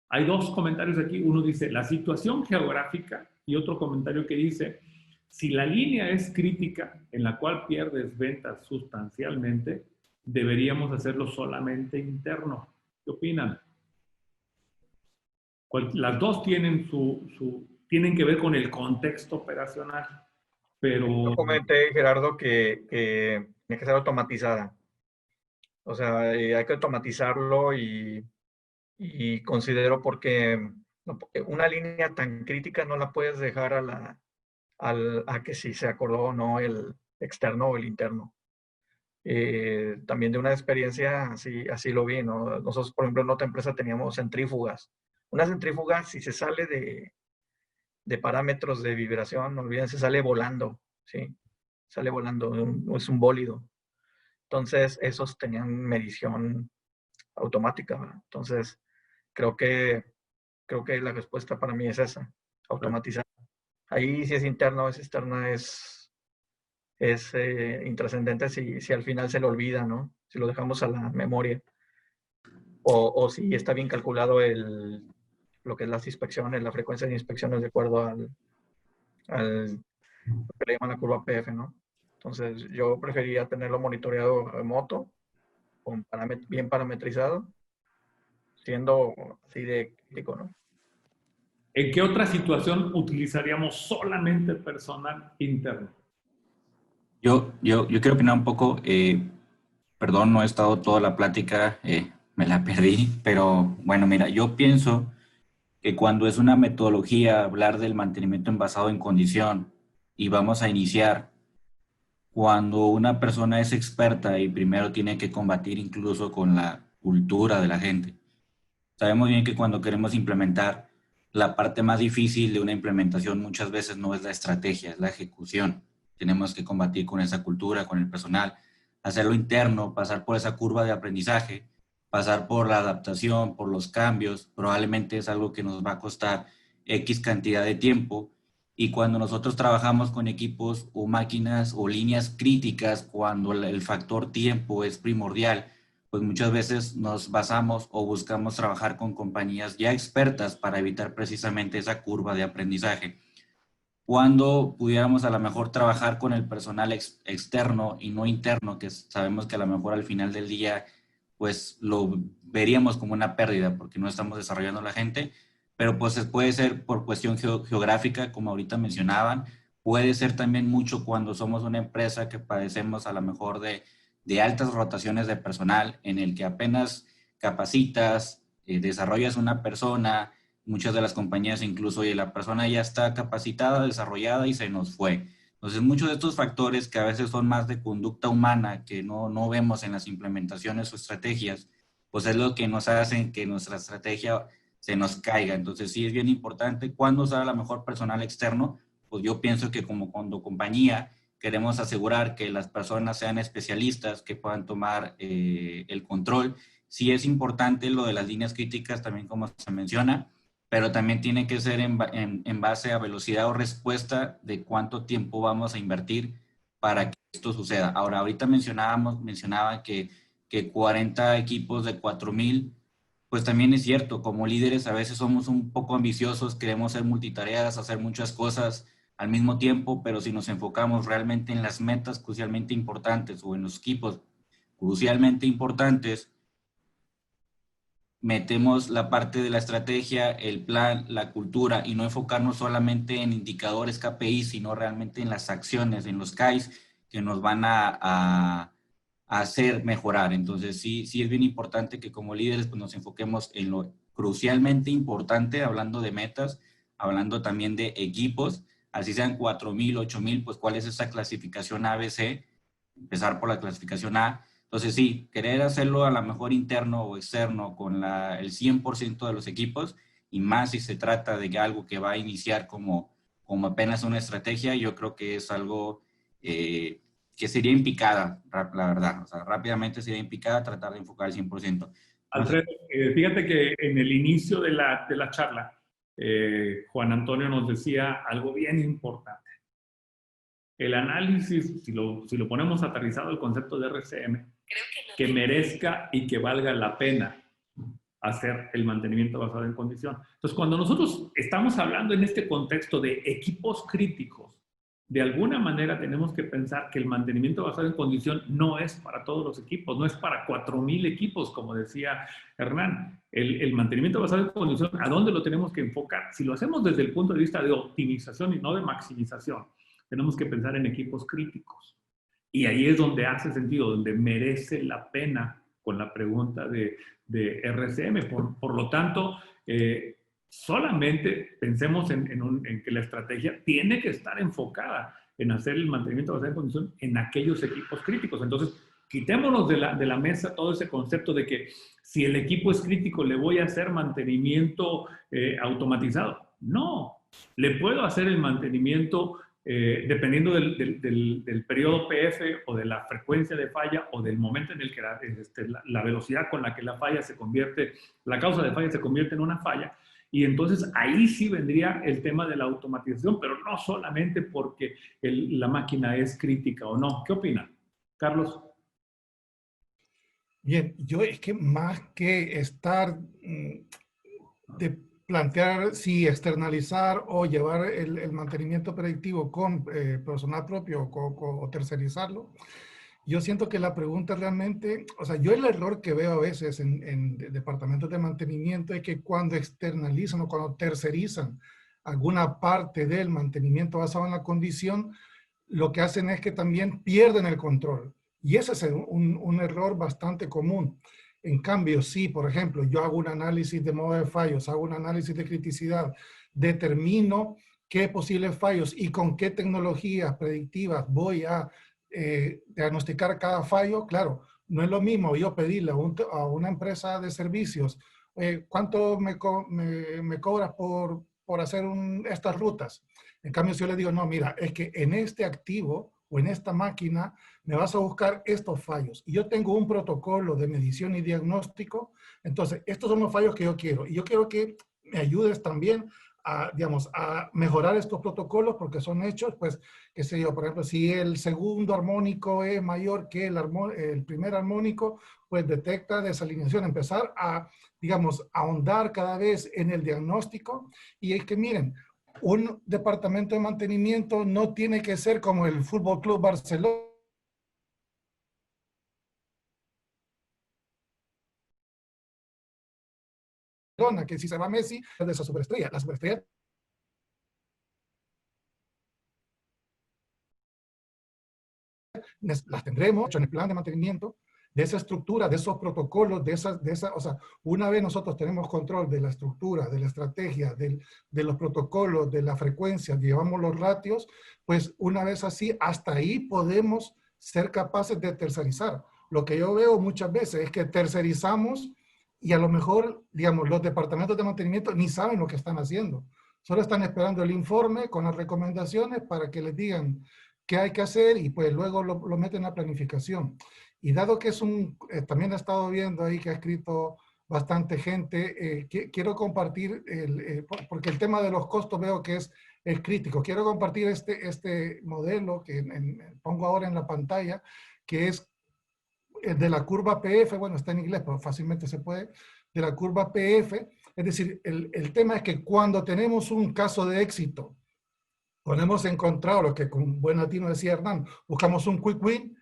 Hay dos comentarios aquí. Uno dice, la situación geográfica, y otro comentario que dice, si la línea es crítica en la cual pierdes ventas sustancialmente, deberíamos hacerlo solamente interno. ¿Qué opinan? Las dos tienen tienen que ver con el contexto operacional, pero... Yo comenté, Gerardo, que tiene que ser automatizada. O sea, hay que automatizarlo y considero porque una línea tan crítica no la puedes dejar a que si se acordó o no el externo o el interno. También de una experiencia así lo vi, ¿no? Nosotros, por ejemplo, en otra empresa teníamos centrífugas. Una centrífuga, si se sale de parámetros de vibración, no olviden, se sale volando, ¿sí? Sale volando, es un bólido. Entonces, esos tenían medición automática, ¿verdad? Entonces, creo que la respuesta para mí es esa, automatizar. Ahí si es interna o es externa es intrascendente si al final se le olvida, ¿no? Si lo dejamos a la memoria. O si está bien calculado lo que es las inspecciones, la frecuencia de inspecciones de acuerdo al lo que le llaman la curva PF, ¿no? Entonces yo prefería tenerlo monitoreado remoto, bien parametrizado, siendo así de crítico, ¿no? ¿En qué otra situación utilizaríamos solamente personal interno? Yo quiero opinar un poco, perdón, no he estado toda la plática, me la perdí, pero bueno, mira, yo pienso que cuando es una metodología hablar del mantenimiento envasado en condición y vamos a iniciar, cuando una persona es experta y primero tiene que combatir incluso con la cultura de la gente. Sabemos bien que cuando queremos implementar, la parte más difícil de una implementación muchas veces no es la estrategia, es la ejecución. Tenemos que combatir con esa cultura, con el personal, hacerlo interno, pasar por esa curva de aprendizaje, pasar por la adaptación, por los cambios. Probablemente es algo que nos va a costar X cantidad de tiempo. Y cuando nosotros trabajamos con equipos o máquinas o líneas críticas, cuando el factor tiempo es primordial, pues muchas veces nos basamos o buscamos trabajar con compañías ya expertas para evitar precisamente esa curva de aprendizaje. Cuando pudiéramos a lo mejor trabajar con el personal externo y no interno, que sabemos que a lo mejor al final del día pues lo veríamos como una pérdida porque no estamos desarrollando a la gente, pero pues puede ser por cuestión geográfica, como ahorita mencionaban, puede ser también mucho cuando somos una empresa que padecemos a lo mejor de altas rotaciones de personal, en el que apenas capacitas, desarrollas una persona, muchas de las compañías incluso, oye, la persona ya está capacitada, desarrollada y se nos fue. Entonces, muchos de estos factores que a veces son más de conducta humana, que no vemos en las implementaciones o estrategias, pues es lo que nos hace que nuestra estrategia se nos caiga. Entonces, sí es bien importante cuándo usar a lo mejor personal externo. Pues yo pienso que como cuando compañía queremos asegurar que las personas sean especialistas, que puedan tomar el control. Sí es importante lo de las líneas críticas también como se menciona, pero también tiene que ser en base a velocidad o respuesta de cuánto tiempo vamos a invertir para que esto suceda. Ahora, ahorita mencionaba que que 40 equipos de 4,000, pues también es cierto, como líderes a veces somos un poco ambiciosos, queremos ser multitareas, hacer muchas cosas al mismo tiempo, pero si nos enfocamos realmente en las metas crucialmente importantes o en los equipos crucialmente importantes, metemos la parte de la estrategia, el plan, la cultura y no enfocarnos solamente en indicadores KPI, sino realmente en las acciones, en los KPIs que nos van a hacer mejorar. Entonces sí es bien importante que como líderes pues, nos enfoquemos en lo crucialmente importante, hablando de metas, hablando también de equipos, así sean 4,000, 8,000, pues cuál es esa clasificación ABC, empezar por la clasificación A. Entonces sí, querer hacerlo a lo mejor interno o externo con el 100% de los equipos, y más si se trata de algo que va a iniciar como apenas una estrategia, yo creo que es algo que sería en picada, la verdad. O sea, rápidamente sería en picada tratar de enfocar al 100%. Alfredo, fíjate que en el inicio de la charla, Juan Antonio nos decía algo bien importante. El análisis, si lo ponemos aterrizado al concepto de RCM, que merezca y que valga la pena hacer el mantenimiento basado en condición. Entonces, cuando nosotros estamos hablando en este contexto de equipos críticos, de alguna manera tenemos que pensar que el mantenimiento basado en condición no es para todos los equipos, no es para 4,000 equipos, como decía Hernán. El mantenimiento basado en condición, ¿a dónde lo tenemos que enfocar? Si lo hacemos desde el punto de vista de optimización y no de maximización, tenemos que pensar en equipos críticos. Y ahí es donde hace sentido, donde merece la pena con la pregunta de RCM. Por lo tanto, solamente pensemos en que la estrategia tiene que estar enfocada en hacer el mantenimiento basado en condición en aquellos equipos críticos. Entonces, quitémonos de la mesa todo ese concepto de que si el equipo es crítico le voy a hacer mantenimiento automatizado. No, le puedo hacer el mantenimiento dependiendo del periodo PF o de la frecuencia de falla o del momento en el que la velocidad con la que la falla se convierte, la causa de falla se convierte en una falla. Y entonces ahí sí vendría el tema de la automatización, pero no solamente porque la máquina es crítica o no. ¿Qué opinan? Carlos. Bien, yo es que más que estar de plantear si externalizar o llevar el mantenimiento predictivo con personal propio o tercerizarlo, yo siento que la pregunta realmente, o sea, yo el error que veo a veces en departamentos de mantenimiento es que cuando externalizan o cuando tercerizan alguna parte del mantenimiento basado en la condición, lo que hacen es que también pierden el control. Y ese es un error bastante común. En cambio, si, por ejemplo, yo hago un análisis de modo de fallos, hago un análisis de criticidad, determino qué posibles fallos y con qué tecnologías predictivas voy a diagnosticar cada fallo, claro, no es lo mismo yo pedirle a una empresa de servicios, ¿cuánto me cobras por hacer estas rutas? En cambio, si yo le digo, no, mira, es que en este activo o en esta máquina me vas a buscar estos fallos. Y yo tengo un protocolo de medición y diagnóstico, entonces estos son los fallos que yo quiero. Y yo quiero que me ayudes también a, digamos, a mejorar estos protocolos porque son hechos, pues, qué sé yo, por ejemplo, si el segundo armónico es mayor que el primer armónico, pues detecta desalineación, empezar a, digamos, ahondar cada vez en el diagnóstico. Y es que miren, un departamento de mantenimiento no tiene que ser como el Fútbol Club Barcelona, que si se va Messi, es de esa superestrella. La superestrella las tendremos en el plan de mantenimiento, de esa estructura, de esos protocolos, o sea, una vez nosotros tenemos control de la estructura, de la estrategia, de los protocolos, de la frecuencia, llevamos los ratios, pues una vez así, hasta ahí podemos ser capaces de tercerizar. Lo que yo veo muchas veces es que tercerizamos y a lo mejor, digamos, los departamentos de mantenimiento ni saben lo que están haciendo. Solo están esperando el informe con las recomendaciones para que les digan qué hay que hacer y pues luego lo meten a planificación. Y dado que es también he estado viendo ahí que ha escrito bastante gente, quiero compartir, porque el tema de los costos veo que es crítico. Quiero compartir este modelo que pongo ahora en la pantalla, que es de la curva PF, bueno, está en inglés, pero fácilmente se puede, de la curva PF. Es decir, el tema es que cuando tenemos un caso de éxito, cuando hemos encontrado lo que con buen latino decía Hernán, buscamos un quick win,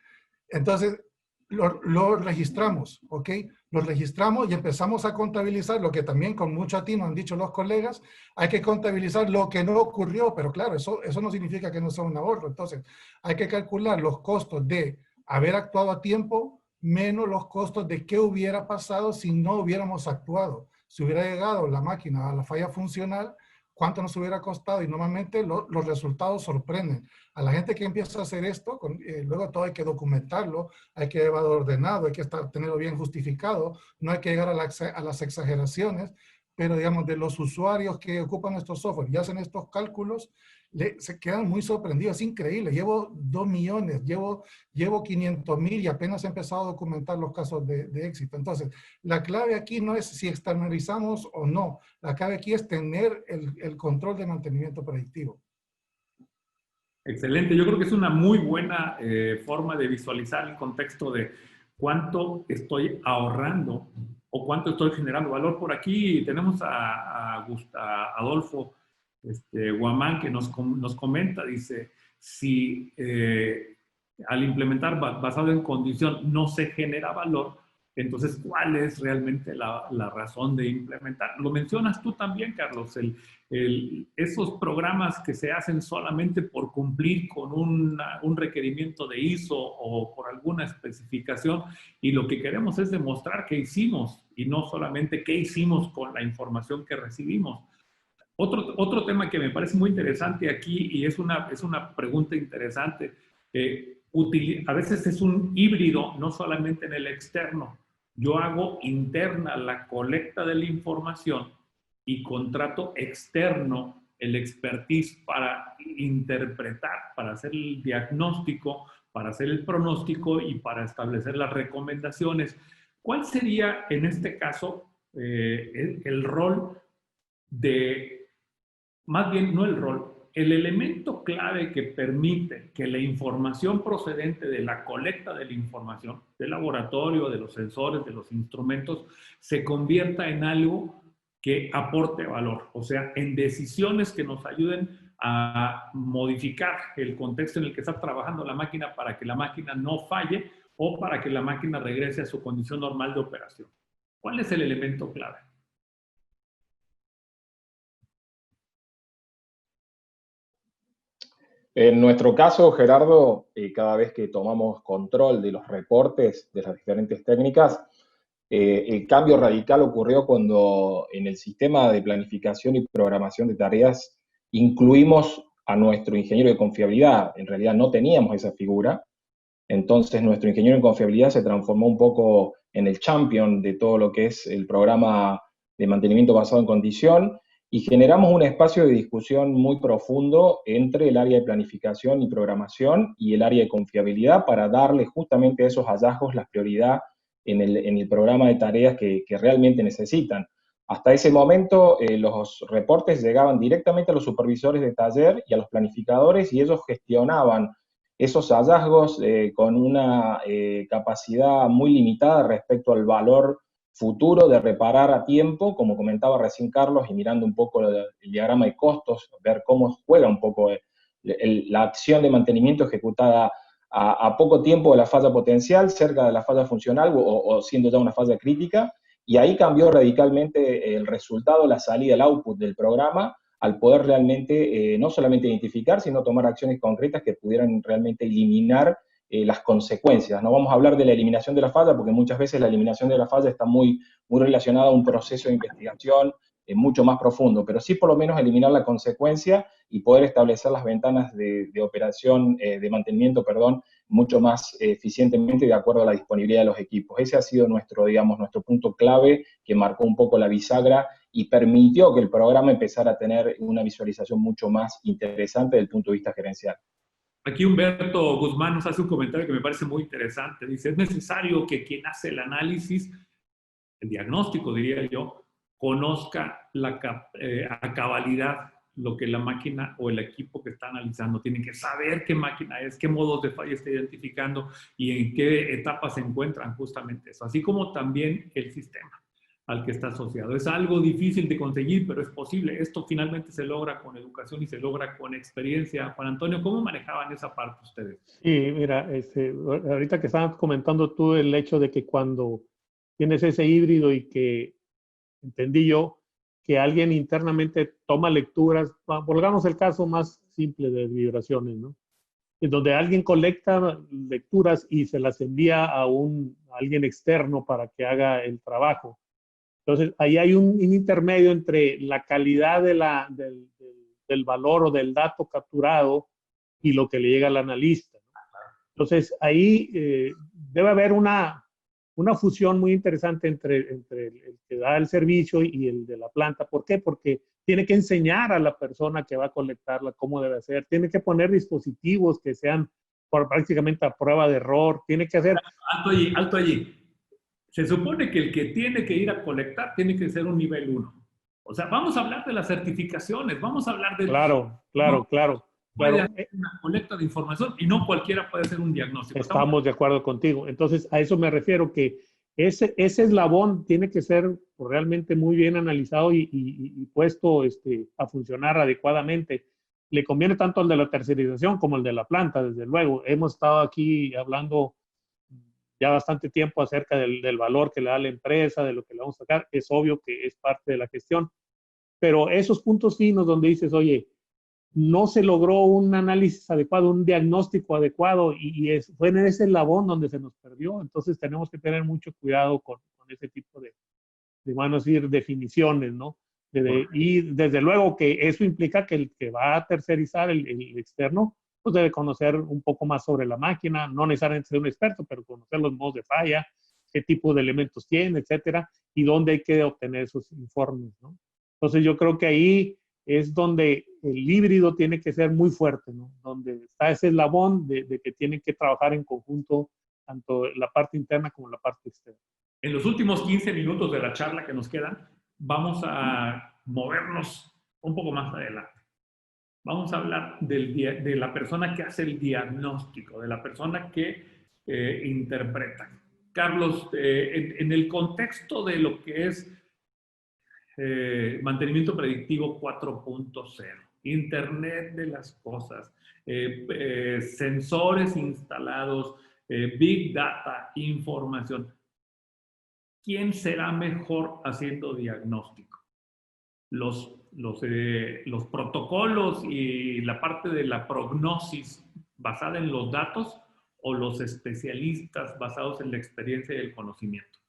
entonces lo registramos, ¿ok? Lo registramos y empezamos a contabilizar lo que también con mucho atino han dicho los colegas, hay que contabilizar lo que no ocurrió, pero claro, eso no significa que no sea un ahorro. Entonces, hay que calcular los costos de haber actuado a tiempo menos los costos de qué hubiera pasado si no hubiéramos actuado. Si hubiera llegado la máquina a la falla funcional, cuánto nos hubiera costado, y normalmente los resultados sorprenden. A la gente que empieza a hacer esto, luego todo hay que documentarlo, hay que llevarlo ordenado, hay que tenerlo bien justificado, no hay que llegar a las exageraciones, pero digamos, de los usuarios que ocupan estos software y hacen estos cálculos, se quedan muy sorprendidos. Es increíble, llevo 2 millones, llevo 500,000 y apenas he empezado a documentar los casos de éxito. Entonces, la clave aquí no es si externalizamos o no, la clave aquí es tener el control de mantenimiento predictivo. Excelente, yo creo que es una muy buena forma de visualizar el contexto de cuánto estoy ahorrando o cuánto estoy generando valor. Por aquí tenemos a Adolfo Guamán, que nos comenta, dice, si al implementar basado en condición no se genera valor, entonces, ¿cuál es realmente la razón de implementar? Lo mencionas tú también, Carlos, esos programas que se hacen solamente por cumplir con un requerimiento de ISO o por alguna especificación, y lo que queremos es demostrar qué hicimos y no solamente qué hicimos con la información que recibimos. Otro tema que me parece muy interesante aquí, y es una pregunta interesante, a veces es un híbrido, no solamente en el externo. Yo hago interna la colecta de la información y contrato externo el expertise para interpretar, para hacer el diagnóstico, para hacer el pronóstico y para establecer las recomendaciones. ¿Cuál sería en este caso el rol más bien no el rol, el elemento clave que permite que la información procedente de la colecta de la información, del laboratorio, de los sensores, de los instrumentos, se convierta en algo que aporte valor? O sea, en decisiones que nos ayuden a modificar el contexto en el que está trabajando la máquina para que la máquina no falle o para que la máquina regrese a su condición normal de operación. ¿Cuál es el elemento clave? En nuestro caso, Gerardo, cada vez que tomamos control de los reportes de las diferentes técnicas, el cambio radical ocurrió cuando en el sistema de planificación y programación de tareas incluimos a nuestro ingeniero de confiabilidad. En realidad no teníamos esa figura, entonces nuestro ingeniero de confiabilidad se transformó un poco en el champion de todo lo que es el programa de mantenimiento basado en condición, y generamos un espacio de discusión muy profundo entre el área de planificación y programación y el área de confiabilidad para darle justamente a esos hallazgos la prioridad en el programa de tareas que realmente necesitan. Hasta ese momento los reportes llegaban directamente a los supervisores de taller y a los planificadores, y ellos gestionaban esos hallazgos con una capacidad muy limitada respecto al valor futuro de reparar a tiempo, como comentaba recién Carlos, y mirando un poco el diagrama de costos, ver cómo juega un poco la acción de mantenimiento ejecutada a poco tiempo de la falla potencial, cerca de la falla funcional o siendo ya una falla crítica, y ahí cambió radicalmente el resultado, la salida, el output del programa, al poder realmente no solamente identificar, sino tomar acciones concretas que pudieran realmente eliminar las consecuencias. No vamos a hablar de la eliminación de la falla, porque muchas veces la eliminación de la falla está muy relacionada a un proceso de investigación mucho más profundo, pero sí por lo menos eliminar la consecuencia y poder establecer las ventanas de operación, de mantenimiento, perdón, mucho más eficientemente de acuerdo a la disponibilidad de los equipos. Ese ha sido nuestro punto clave que marcó un poco la bisagra y permitió que el programa empezara a tener una visualización mucho más interesante desde el punto de vista gerencial. Aquí Humberto Guzmán nos hace un comentario que me parece muy interesante. Dice, es necesario que quien hace el análisis, el diagnóstico diría yo, conozca a cabalidad lo que la máquina o el equipo que está analizando. Tiene que saber qué máquina es, qué modos de falla está identificando y en qué etapas se encuentran justamente eso. Así como también el sistema al que está asociado. Es algo difícil de conseguir, pero es posible. Esto finalmente se logra con educación y se logra con experiencia. Juan Antonio, ¿cómo manejaban esa parte ustedes? Sí, mira, ahorita que estabas comentando tú el hecho de que cuando tienes ese híbrido y que entendí yo que alguien internamente toma lecturas, volvamos el caso más simple de vibraciones, ¿no? En donde alguien colecta lecturas y se las envía a alguien externo para que haga el trabajo. Entonces, ahí hay un intermedio entre la calidad del valor o del dato capturado y lo que le llega al analista. Entonces, ahí debe haber una fusión muy interesante entre el que da el servicio y el de la planta. ¿Por qué? Porque tiene que enseñar a la persona que va a colectarla cómo debe hacer. Tiene que poner dispositivos que sean prácticamente a prueba de error. Tiene que hacer... Alto allí, alto allí. Se supone que el que tiene que ir a colectar tiene que ser un nivel 1. O sea, vamos a hablar de las certificaciones, vamos a hablar de... Claro. Puede hacer una colecta de información y no cualquiera puede hacer un diagnóstico. Estamos de acuerdo contigo. Entonces, a eso me refiero, que ese eslabón tiene que ser realmente muy bien analizado y puesto a funcionar adecuadamente. Le conviene tanto al de la tercerización como al de la planta, desde luego. Hemos estado aquí hablando ya bastante tiempo acerca del valor que le da la empresa, de lo que le vamos a sacar. Es obvio que es parte de la gestión. Pero esos puntos finos donde dices, oye, no se logró un análisis adecuado, un diagnóstico adecuado fue en ese eslabón donde se nos perdió. Entonces tenemos que tener mucho cuidado con ese tipo de vamos a decir, definiciones, ¿no? Y desde luego que eso implica que el que va a tercerizar, el externo, pues debe conocer un poco más sobre la máquina, no necesariamente ser un experto, pero conocer los modos de falla, qué tipo de elementos tiene, etcétera, y dónde hay que obtener esos informes, ¿no? Entonces yo creo que ahí es donde el híbrido tiene que ser muy fuerte, ¿no? Donde está ese eslabón de que tienen que trabajar en conjunto tanto la parte interna como la parte externa. En los últimos 15 minutos de la charla que nos quedan, vamos a movernos un poco más adelante. Vamos a hablar de la persona que hace el diagnóstico, de la persona que interpreta. Carlos, en el contexto de lo que es mantenimiento predictivo 4.0, Internet de las cosas, sensores instalados, Big Data, información. ¿Quién será mejor haciendo diagnóstico? Los protocolos y la parte de la prognosis basada en los datos o los especialistas basados en la experiencia y el conocimiento.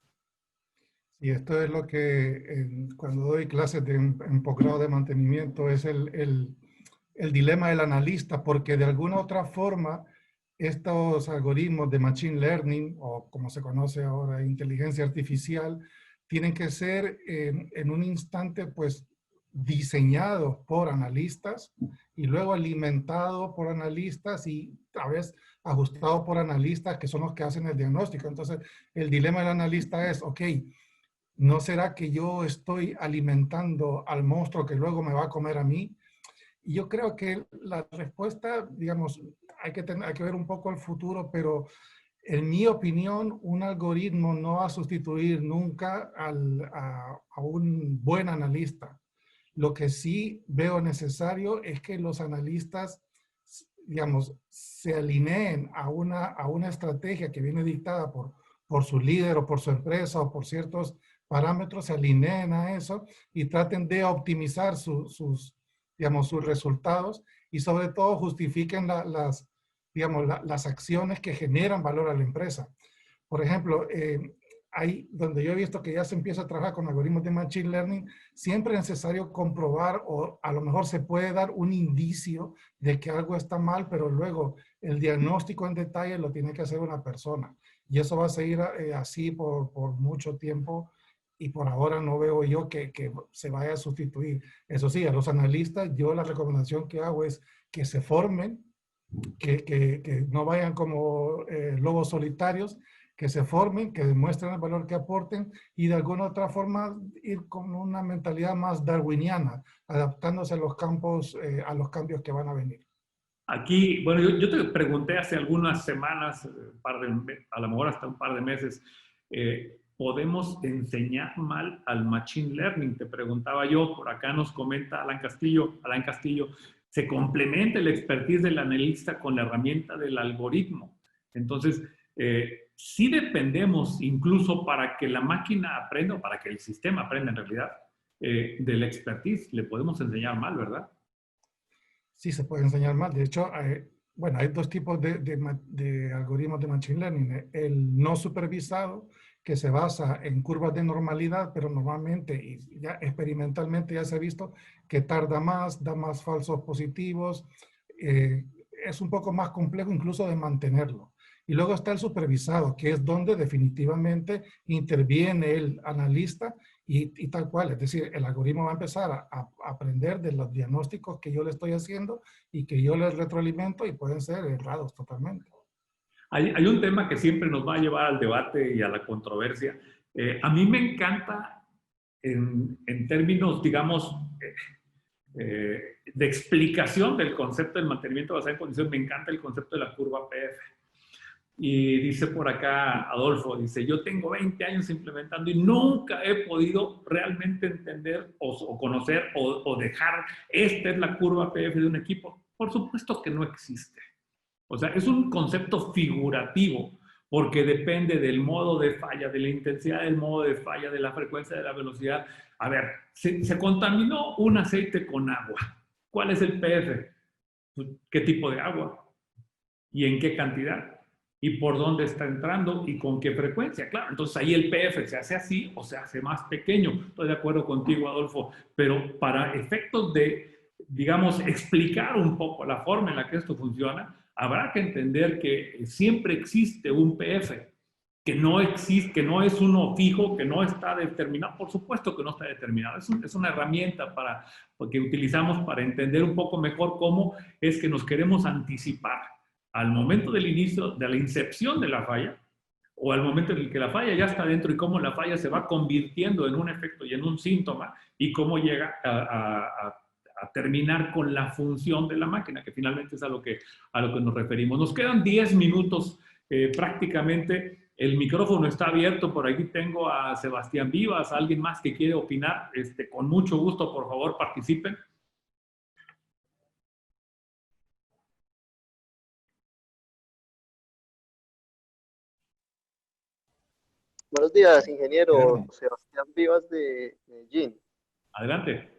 Y esto es lo que cuando doy clases en posgrado de mantenimiento es el dilema del analista, porque de alguna otra forma estos algoritmos de machine learning, o como se conoce ahora, inteligencia artificial, tienen que ser en un instante pues diseñados por analistas y luego alimentados por analistas y a veces ajustados por analistas que son los que hacen el diagnóstico. Entonces, el dilema del analista es, ok, ¿no será que yo estoy alimentando al monstruo que luego me va a comer a mí? Y yo creo que la respuesta, digamos, hay que ver un poco el futuro, pero en mi opinión, un algoritmo no va a sustituir nunca a un buen analista. Lo que sí veo necesario es que los analistas, digamos, se alineen a una estrategia que viene dictada por su líder o por su empresa o por ciertos parámetros, se alineen a eso y traten de optimizar sus resultados y sobre todo justifiquen las acciones que generan valor a la empresa. Por ejemplo, ahí donde yo he visto que ya se empieza a trabajar con algoritmos de machine learning, siempre es necesario comprobar o a lo mejor se puede dar un indicio de que algo está mal, pero luego el diagnóstico en detalle lo tiene que hacer una persona. Y eso va a seguir así por mucho tiempo y por ahora no veo yo que se vaya a sustituir. Eso sí, a los analistas yo la recomendación que hago es que se formen, que no vayan como lobos solitarios que se formen, que demuestren el valor que aporten y de alguna otra forma ir con una mentalidad más darwiniana, adaptándose a los campos, a los cambios que van a venir. Aquí, bueno, yo te pregunté hace algunas semanas, a lo mejor hasta un par de meses, ¿podemos enseñar mal al Machine Learning? Te preguntaba yo, por acá nos comenta Alan Castillo, ¿se complementa el expertise del analista con la herramienta del algoritmo? Entonces, sí dependemos, incluso para que la máquina aprenda, o para que el sistema aprenda en realidad, del expertise, le podemos enseñar mal, ¿verdad? Sí, se puede enseñar mal. De hecho, bueno, hay dos tipos de algoritmos de Machine Learning. El no supervisado, que se basa en curvas de normalidad, pero normalmente y ya experimentalmente ya se ha visto que tarda más, da más falsos positivos. Es un poco más complejo incluso de mantenerlo. Y luego está el supervisado, que es donde definitivamente interviene el analista y tal cual. Es decir, el algoritmo va a empezar a aprender de los diagnósticos que yo le estoy haciendo y que yo les retroalimento y pueden ser errados totalmente. Hay un tema que siempre nos va a llevar al debate y a la controversia. A mí me encanta en términos, digamos, de explicación del concepto del mantenimiento basado en condiciones, me encanta el concepto de la curva PF. Y dice por acá Adolfo, dice, yo tengo 20 años implementando y nunca he podido realmente entender o conocer o dejar, esta es la curva PF de un equipo. Por supuesto que no existe. O sea, es un concepto figurativo porque depende del modo de falla, de la intensidad del modo de falla, de la frecuencia, de la velocidad. A ver, se contaminó un aceite con agua. ¿Cuál es el PF? ¿Qué tipo de agua? ¿Y en qué cantidad? ¿Y por dónde está entrando? ¿Y con qué frecuencia? Claro, entonces ahí el PF se hace así o se hace más pequeño. Estoy de acuerdo contigo, Adolfo, pero para efectos de, digamos, explicar un poco la forma en la que esto funciona, habrá que entender que siempre existe un PF, que no existe, que no es uno fijo, que no está determinado. Por supuesto que no está determinado. Es una herramienta que utilizamos para entender un poco mejor cómo es que nos queremos anticipar al momento del inicio, de la incepción de la falla, o al momento en el que la falla ya está dentro y cómo la falla se va convirtiendo en un efecto y en un síntoma y cómo llega a terminar con la función de la máquina, que finalmente es a lo que nos referimos. Nos quedan 10 minutos prácticamente. El micrófono está abierto. Por aquí tengo a Sebastián Vivas, a alguien más que quiere opinar. Con mucho gusto, por favor, participen. Buenos días, ingeniero Sebastián Vivas de Medellín. Adelante.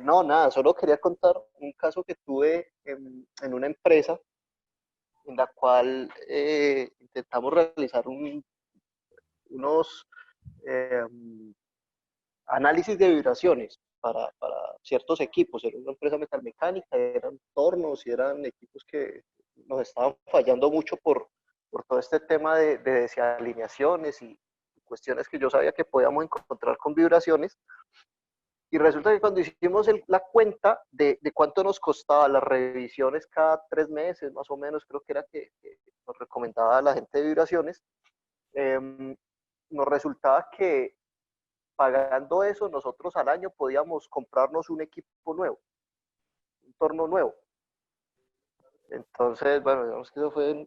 No, nada, solo quería contar un caso que tuve en una empresa en la cual intentamos realizar unos análisis de vibraciones para ciertos equipos. Era una empresa metalmecánica, eran tornos y eran equipos que nos estaban fallando mucho por todo este tema de desalineaciones y cuestiones que yo sabía que podíamos encontrar con vibraciones. Y resulta que cuando hicimos la cuenta de cuánto nos costaba las revisiones cada 3 meses, más o menos, creo que era que nos recomendaba la gente de vibraciones, nos resultaba que pagando eso, nosotros al año podíamos comprarnos un equipo nuevo, un torno nuevo. Entonces, bueno, digamos que eso fue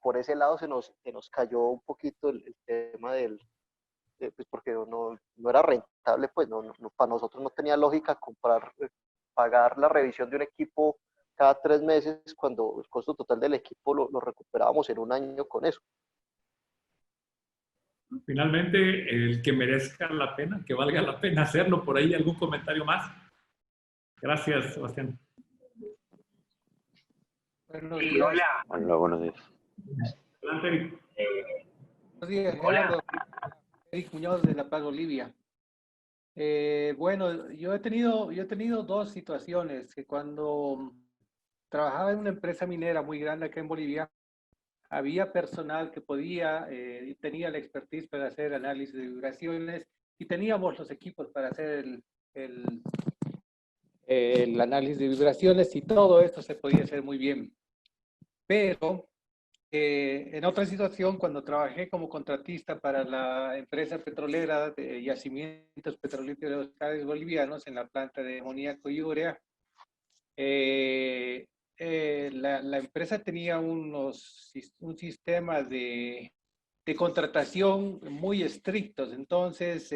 por ese lado se nos cayó un poquito el tema pues porque no era rentable, pues para nosotros no tenía lógica pagar la revisión de un equipo cada 3 meses cuando el costo total del equipo lo recuperábamos en un año con eso. Finalmente, el que merezca la pena, que valga la pena hacerlo. ¿Por ahí algún comentario más? Gracias, Sebastián. Buenos días. Hola, buenos días. Adelante, Eric. Buenos días, Gerardo. Eric Muñoz de La Paz, Bolivia. Bueno, yo he tenido 2 situaciones que cuando trabajaba en una empresa minera muy grande acá en Bolivia, había personal que tenía la expertise para hacer análisis de vibraciones y teníamos los equipos para hacer el análisis de vibraciones y todo esto se podía hacer muy bien. Pero En otra situación, cuando trabajé como contratista para la empresa petrolera de yacimientos petrolíferos bolivianos en la planta de amoníaco y urea, la empresa tenía un sistema de contratación muy estrictos. Entonces,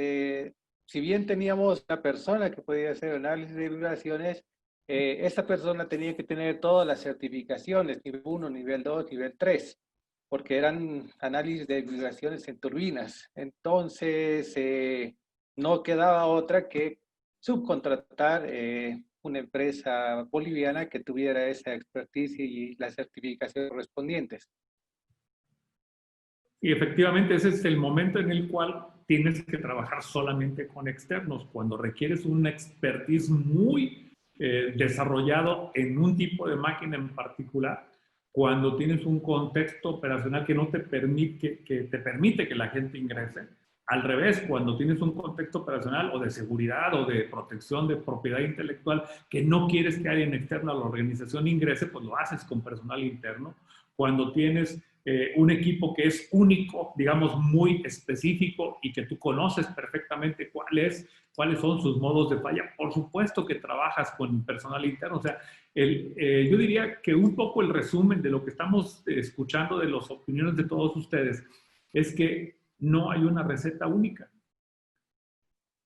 si bien teníamos una persona que podía hacer análisis de vibraciones, esta persona tenía que tener todas las certificaciones, nivel 1, nivel 2, nivel 3, porque eran análisis de vibraciones en turbinas. Entonces, no quedaba otra que subcontratar una empresa boliviana que tuviera esa expertise y las certificaciones correspondientes. Y efectivamente ese es el momento en el cual tienes que trabajar solamente con externos, cuando requieres un expertise muy desarrollado en un tipo de máquina en particular, cuando tienes un contexto operacional que no te permite, que te permite que la gente ingrese. Al revés, cuando tienes un contexto operacional o de seguridad o de protección de propiedad intelectual que no quieres que alguien externo a la organización ingrese, pues lo haces con personal interno. Cuando tienes un equipo que es único, digamos, muy específico y que tú conoces perfectamente cuáles son sus modos de falla. Por supuesto que trabajas con personal interno. O sea, yo diría que un poco el resumen de lo que estamos escuchando de las opiniones de todos ustedes es que no hay una receta única.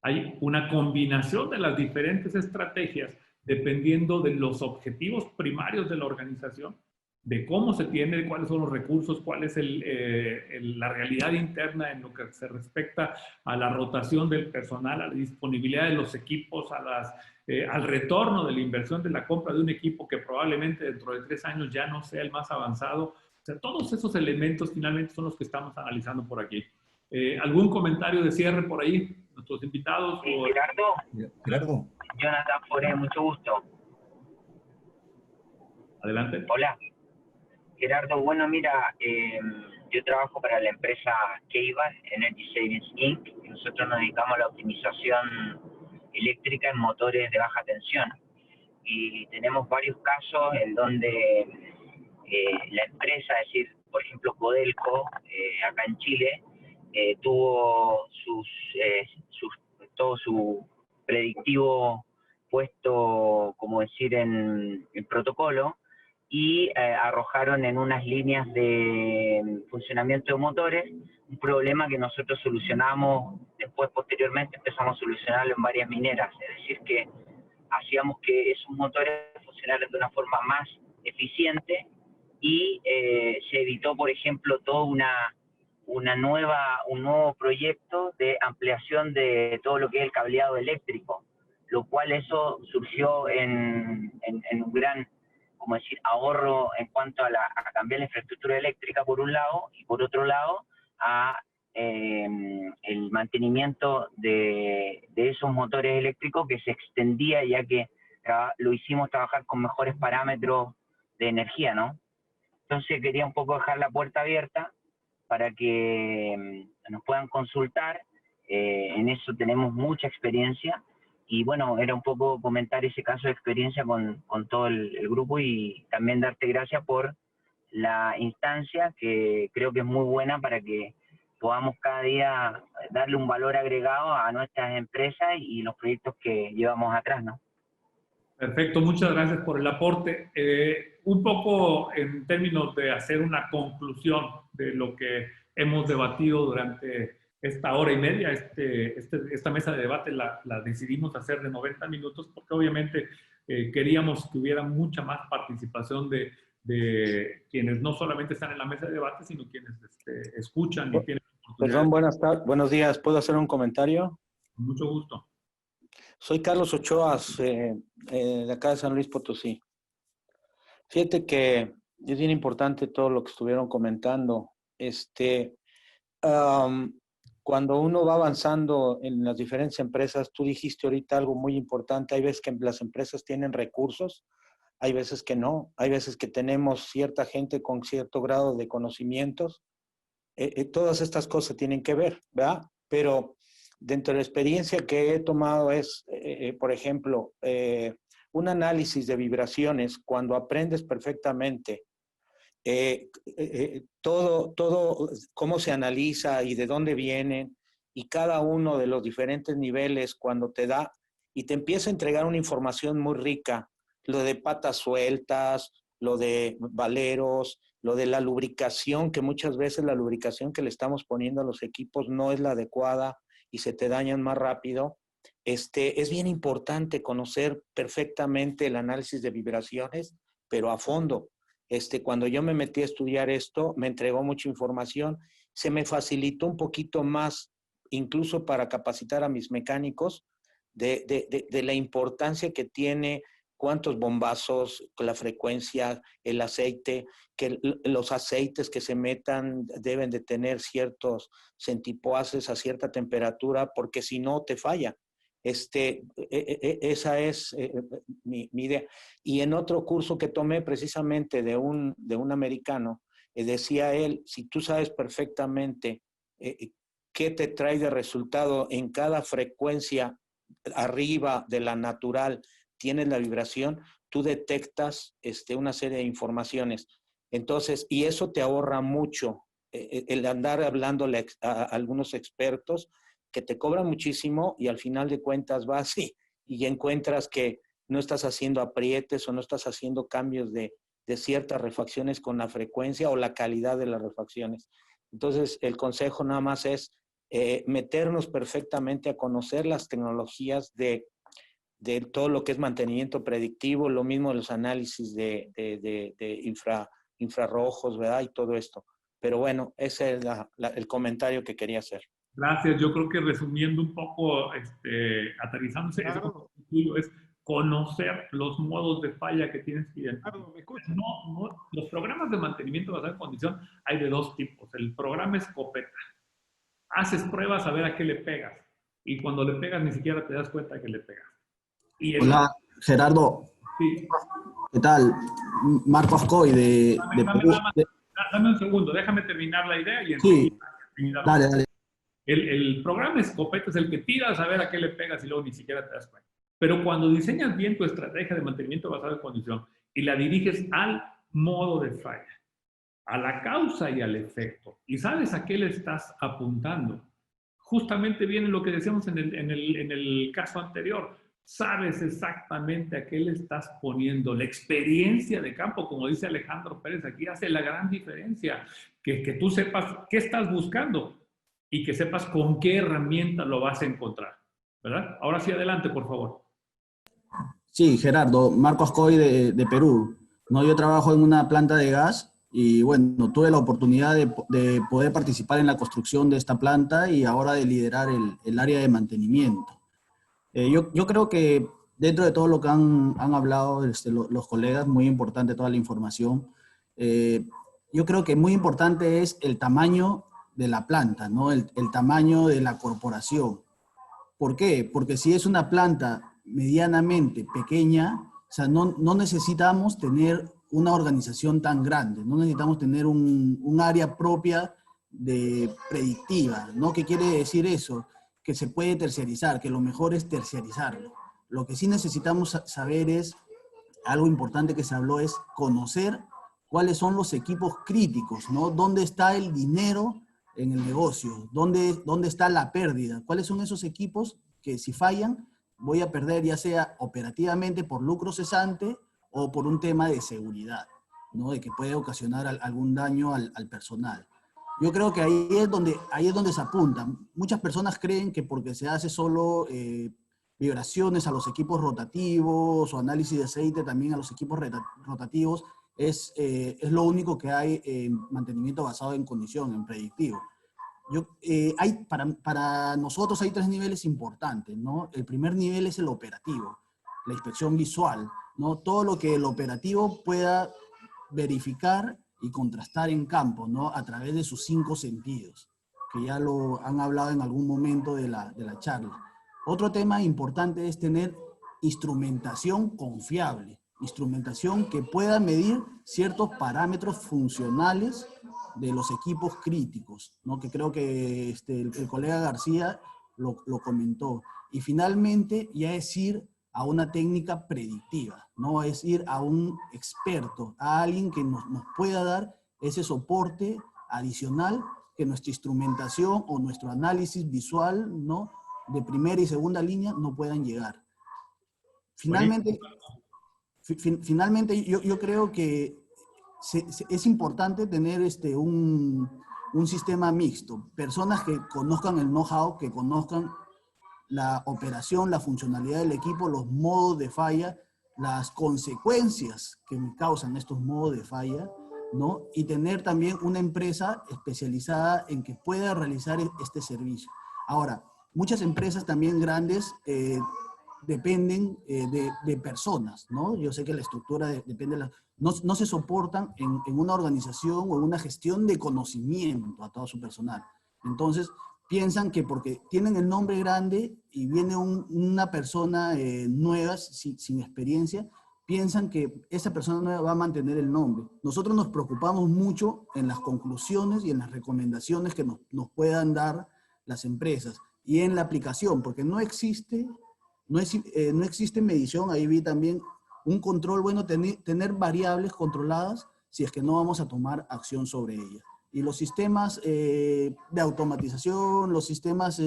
Hay una combinación de las diferentes estrategias dependiendo de los objetivos primarios de la organización, de cómo se tiene, cuáles son los recursos, cuál es la realidad interna en lo que se respecta a la rotación del personal, a la disponibilidad de los equipos, al retorno de la inversión de la compra de un equipo que probablemente dentro de 3 años ya no sea el más avanzado. O sea, todos esos elementos finalmente son los que estamos analizando por aquí. ¿Algún comentario de cierre por ahí? Nuestros invitados. Gerardo. Jonathan Foré, mucho gusto. Adelante. Hola. Gerardo, bueno, mira, yo trabajo para la empresa Keivar Energy Savings Inc. Y nosotros nos dedicamos a la optimización eléctrica en motores de baja tensión. Y tenemos varios casos en donde la empresa, es decir, por ejemplo, Codelco, acá en Chile, tuvo todo su predictivo puesto, como decir, en protocolo, y arrojaron en unas líneas de funcionamiento de motores un problema que nosotros solucionamos después, posteriormente empezamos a solucionarlo en varias mineras, es decir, que hacíamos que esos motores funcionaran de una forma más eficiente y se evitó, por ejemplo, todo un nuevo proyecto de ampliación de todo lo que es el cableado eléctrico, lo cual eso surgió en un gran, como decir, ahorro en cuanto a cambiar la infraestructura eléctrica por un lado, y por otro lado a el mantenimiento de esos motores eléctricos que se extendía, ya que lo hicimos trabajar con mejores parámetros de energía, ¿no? Entonces quería un poco dejar la puerta abierta para que nos puedan consultar. En eso tenemos mucha experiencia y bueno, era un poco comentar ese caso de experiencia con todo el grupo, y también darte gracias por la instancia, que creo que es muy buena para que podamos cada día darle un valor agregado a nuestras empresas y los proyectos que llevamos atrás, ¿no? Perfecto, muchas gracias por el aporte. Un poco en términos de hacer una conclusión de lo que hemos debatido durante esta hora y media, esta mesa de debate la decidimos hacer de 90 minutos porque obviamente queríamos que hubiera mucha más participación de quienes no solamente están en la mesa de debate, sino quienes escuchan y tienen Perdón, buenos días. ¿Puedo hacer un comentario? Con mucho gusto. Soy Carlos Ochoa, de acá de San Luis Potosí. Fíjate que es bien importante todo lo que estuvieron comentando. Cuando uno va avanzando en las diferentes empresas, tú dijiste ahorita algo muy importante. Hay veces que las empresas tienen recursos, hay veces que no. Hay veces que tenemos cierta gente con cierto grado de conocimientos. Todas estas cosas tienen que ver, ¿verdad? Pero dentro de la experiencia que he tomado es, por ejemplo, un análisis de vibraciones. Cuando aprendes perfectamente todo cómo se analiza y de dónde vienen, y cada uno de los diferentes niveles cuando te da y te empieza a entregar una información muy rica, lo de patas sueltas, lo de valeros, lo de la lubricación, que muchas veces la lubricación que le estamos poniendo a los equipos no es la adecuada y se te dañan más rápido. Es bien importante conocer perfectamente el análisis de vibraciones, pero a fondo. Cuando yo me metí a estudiar esto, me entregó mucha información, se me facilitó un poquito más, incluso para capacitar a mis mecánicos, de la importancia que tiene, cuántos bombazos, la frecuencia, el aceite, que los aceites que se metan deben de tener ciertos centipoases a cierta temperatura, porque si no te falla. Esa es mi idea. Y en otro curso que tomé precisamente de un americano, decía él, si tú sabes perfectamente qué te trae de resultado en cada frecuencia arriba de la natural, tienes la vibración, tú detectas una serie de informaciones. Entonces, y eso te ahorra mucho, el andar hablándole a algunos expertos que te cobran muchísimo y al final de cuentas vas y encuentras que no estás haciendo aprietes o no estás haciendo cambios de ciertas refacciones con la frecuencia o la calidad de las refacciones. Entonces, el consejo nada más es meternos perfectamente a conocer las tecnologías de todo lo que es mantenimiento predictivo, lo mismo los análisis de infrarrojos, ¿verdad? Y todo esto. Pero bueno, ese es el comentario que quería hacer. Gracias. Yo creo que resumiendo un poco, aterrizándose, Claro. es conocer los modos de falla que tienes que identificar. Claro, ¿me escuchas? Los programas de mantenimiento basado en condición hay de dos tipos. El programa escopeta. Haces pruebas a ver a qué le pegas. Y cuando le pegas ni siquiera te das cuenta que le pegas. Hola, Gerardo. Sí. ¿Qué tal? Marcos Coy de Perú. Dame un segundo, déjame terminar la idea y Sí, dale. El programa escopeta es el que tiras a ver a qué le pegas y luego ni siquiera te das cuenta. Pero cuando diseñas bien tu estrategia de mantenimiento basado en condición y la diriges al modo de falla, a la causa y al efecto, y sabes a qué le estás apuntando, justamente viene lo que decíamos en el caso anterior. Sabes exactamente a qué le estás poniendo. La experiencia de campo, como dice Alejandro Pérez, aquí hace la gran diferencia. Que tú sepas qué estás buscando y que sepas con qué herramienta lo vas a encontrar, ¿verdad? Ahora sí, adelante, por favor. Sí, Gerardo, Marcos Coy de Perú. No, yo trabajo en una planta de gas y bueno, tuve la oportunidad de poder participar en la construcción de esta planta y ahora de liderar el área de mantenimiento. Yo creo que dentro de todo lo que han hablado los colegas, muy importante toda la información, yo creo que muy importante es el tamaño de la planta, ¿no? El tamaño de la corporación. ¿Por qué? Porque si es una planta medianamente pequeña, o sea, no necesitamos tener una organización tan grande, no necesitamos tener un área propia de predictiva, ¿no? ¿Qué quiere decir eso? Que se puede terciarizar, que lo mejor es terciarizarlo. Lo que sí necesitamos saber es, algo importante que se habló es conocer cuáles son los equipos críticos, ¿no? ¿Dónde está el dinero en el negocio? ¿Dónde está la pérdida? ¿Cuáles son esos equipos que si fallan voy a perder, ya sea operativamente por lucro cesante o por un tema de seguridad, ¿no? De que puede ocasionar algún daño al personal. Yo creo que ahí es donde se apunta. Muchas personas creen que porque se hace solo vibraciones a los equipos rotativos o análisis de aceite también a los equipos rotativos, es lo único que hay en mantenimiento basado en condición, en predictivo. Para nosotros hay 3 niveles importantes, ¿no? El primer nivel es el operativo, la inspección visual, ¿no? Todo lo que el operativo pueda verificar y contrastar en campo, ¿no? A través de sus 5 sentidos, que ya lo han hablado en algún momento de la charla. Otro tema importante es tener instrumentación confiable, instrumentación que pueda medir ciertos parámetros funcionales de los equipos críticos, ¿no? Que creo que el colega García lo comentó. Y finalmente, ya es ir a una técnica predictiva, ¿no? Es ir a un experto, a alguien que nos pueda dar ese soporte adicional que nuestra instrumentación o nuestro análisis visual, ¿no?, de primera y segunda línea no puedan llegar. Finalmente, yo creo que es importante tener un sistema mixto, personas que conozcan el know-how, que conozcan la operación, la funcionalidad del equipo, los modos de falla, las consecuencias que causan estos modos de falla, ¿no? Y tener también una empresa especializada en que pueda realizar este servicio. Ahora, muchas empresas también grandes dependen de personas, ¿no? Yo sé que la estructura depende de no se soportan en una organización o en una gestión de conocimiento a todo su personal. Entonces, piensan que porque tienen el nombre grande y viene una persona nueva, sin experiencia, piensan que esa persona nueva va a mantener el nombre. Nosotros nos preocupamos mucho en las conclusiones y en las recomendaciones que nos puedan dar las empresas y en la aplicación, porque no existe medición. Ahí vi también un control, bueno, tener variables controladas si es que no vamos a tomar acción sobre ellas. Y los sistemas de automatización, los sistemas,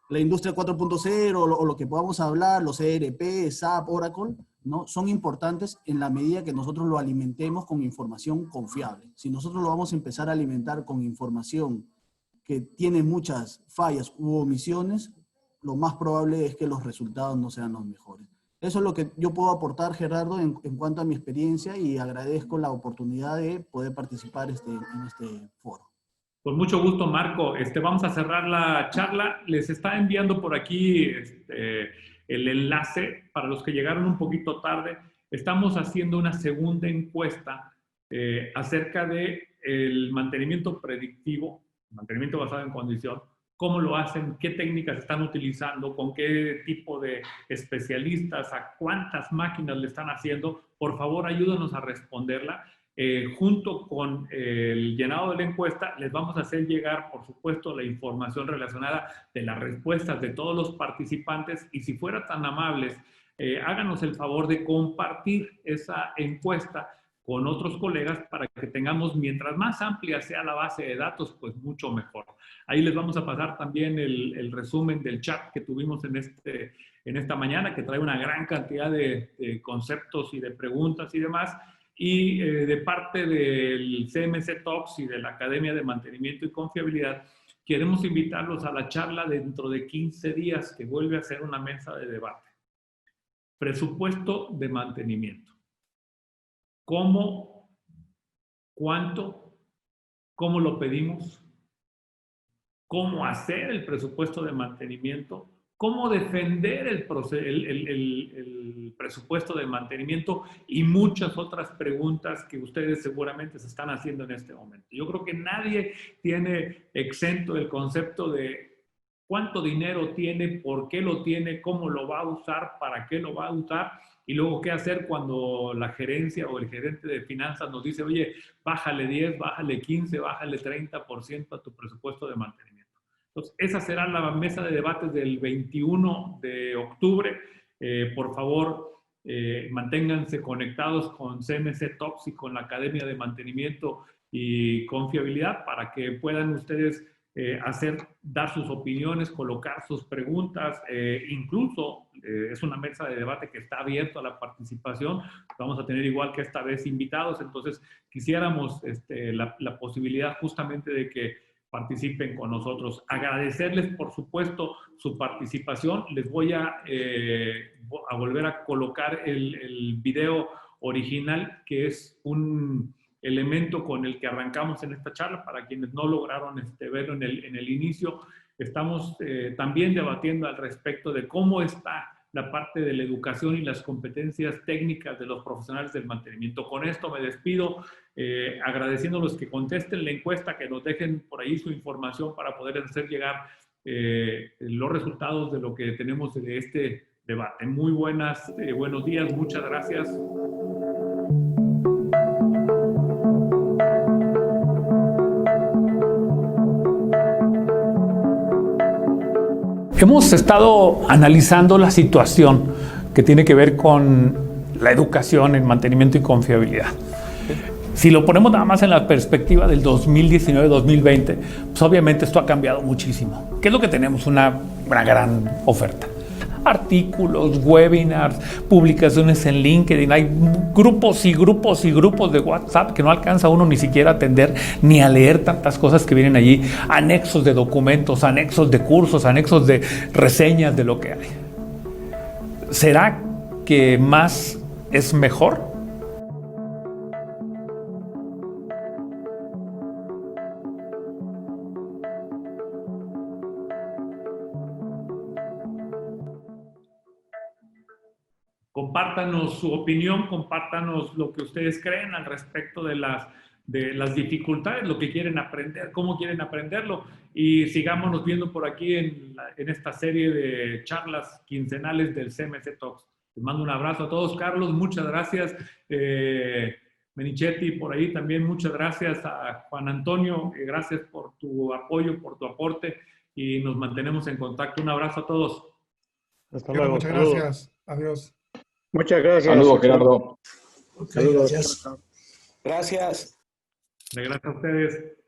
la industria 4.0 o lo que podamos hablar, los ERP, SAP, Oracle, ¿no?, son importantes en la medida que nosotros lo alimentemos con información confiable. Si nosotros lo vamos a empezar a alimentar con información que tiene muchas fallas u omisiones, lo más probable es que los resultados no sean los mejores. Eso es lo que yo puedo aportar, Gerardo, en cuanto a mi experiencia, y agradezco la oportunidad de poder participar en este foro. Con mucho gusto, Marco. Vamos a cerrar la charla. Les está enviando por aquí el enlace para los que llegaron un poquito tarde. Estamos haciendo una segunda encuesta acerca del mantenimiento predictivo, mantenimiento basado en condición. ¿Cómo lo hacen? ¿Qué técnicas están utilizando? ¿Con qué tipo de especialistas? ¿A cuántas máquinas le están haciendo? Por favor, ayúdanos a responderla. Junto con el llenado de la encuesta, les vamos a hacer llegar, por supuesto, la información relacionada de las respuestas de todos los participantes. Y si fuera tan amables, háganos el favor de compartir esa encuesta con otros colegas para que tengamos, mientras más amplia sea la base de datos, pues mucho mejor. Ahí les vamos a pasar también el resumen del chat que tuvimos en esta mañana, que trae una gran cantidad de conceptos y de preguntas y demás. Y de parte del CMC Talks y de la Academia de Mantenimiento y Confiabilidad, queremos invitarlos a la charla dentro de 15 días, que vuelve a ser una mesa de debate. Presupuesto de mantenimiento. ¿Cómo? ¿Cuánto? ¿Cómo lo pedimos? ¿Cómo hacer el presupuesto de mantenimiento? ¿Cómo defender el presupuesto de mantenimiento? Y muchas otras preguntas que ustedes seguramente se están haciendo en este momento. Yo creo que nadie tiene exento el concepto de cuánto dinero tiene, por qué lo tiene, cómo lo va a usar, para qué lo va a usar, y luego qué hacer cuando la gerencia o el gerente de finanzas nos dice, oye, bájale 10, bájale 15, bájale 30% a tu presupuesto de mantenimiento. Entonces, esa será la mesa de debates del 21 de octubre. Por favor, manténganse conectados con CMC Talks y con la Academia de Mantenimiento y Confiabilidad para que puedan ustedes dar sus opiniones, colocar sus preguntas. Incluso es una mesa de debate que está abierta a la participación. Vamos a tener, igual que esta vez, invitados. Entonces, quisiéramos la posibilidad justamente de que participen con nosotros. Agradecerles, por supuesto, su participación. Les voy a volver a colocar el video original, que es un elemento con el que arrancamos en esta charla. Para quienes no lograron verlo en el inicio, estamos también debatiendo al respecto de cómo está la parte de la educación y las competencias técnicas de los profesionales del mantenimiento. Con esto me despido, agradeciendo a los que contesten la encuesta, que nos dejen por ahí su información para poder hacer llegar los resultados de lo que tenemos de este debate. Muy buenos días, muchas gracias. Hemos estado analizando la situación que tiene que ver con la educación en mantenimiento y confiabilidad. Si lo ponemos nada más en la perspectiva del 2019-2020, pues obviamente esto ha cambiado muchísimo. ¿Qué es lo que tenemos? Una gran oferta. Artículos, webinars, publicaciones en LinkedIn, hay grupos y grupos y grupos de WhatsApp que no alcanza uno ni siquiera a atender ni a leer tantas cosas que vienen allí, anexos de documentos, anexos de cursos, anexos de reseñas de lo que hay. ¿Será que más es mejor? Compártanos su opinión, compártanos lo que ustedes creen al respecto de las dificultades, lo que quieren aprender, cómo quieren aprenderlo, y sigámonos viendo por aquí en esta serie de charlas quincenales del CMC Talks. Les mando un abrazo a todos. Carlos, muchas gracias. Menichetti, por ahí también, muchas gracias. A Juan Antonio, gracias por tu apoyo, por tu aporte, y nos mantenemos en contacto. Un abrazo a todos. Hasta luego. Muchas gracias. Adiós. Muchas gracias. Saludos, Gerardo. Saludos. Gracias. Gracias a ustedes.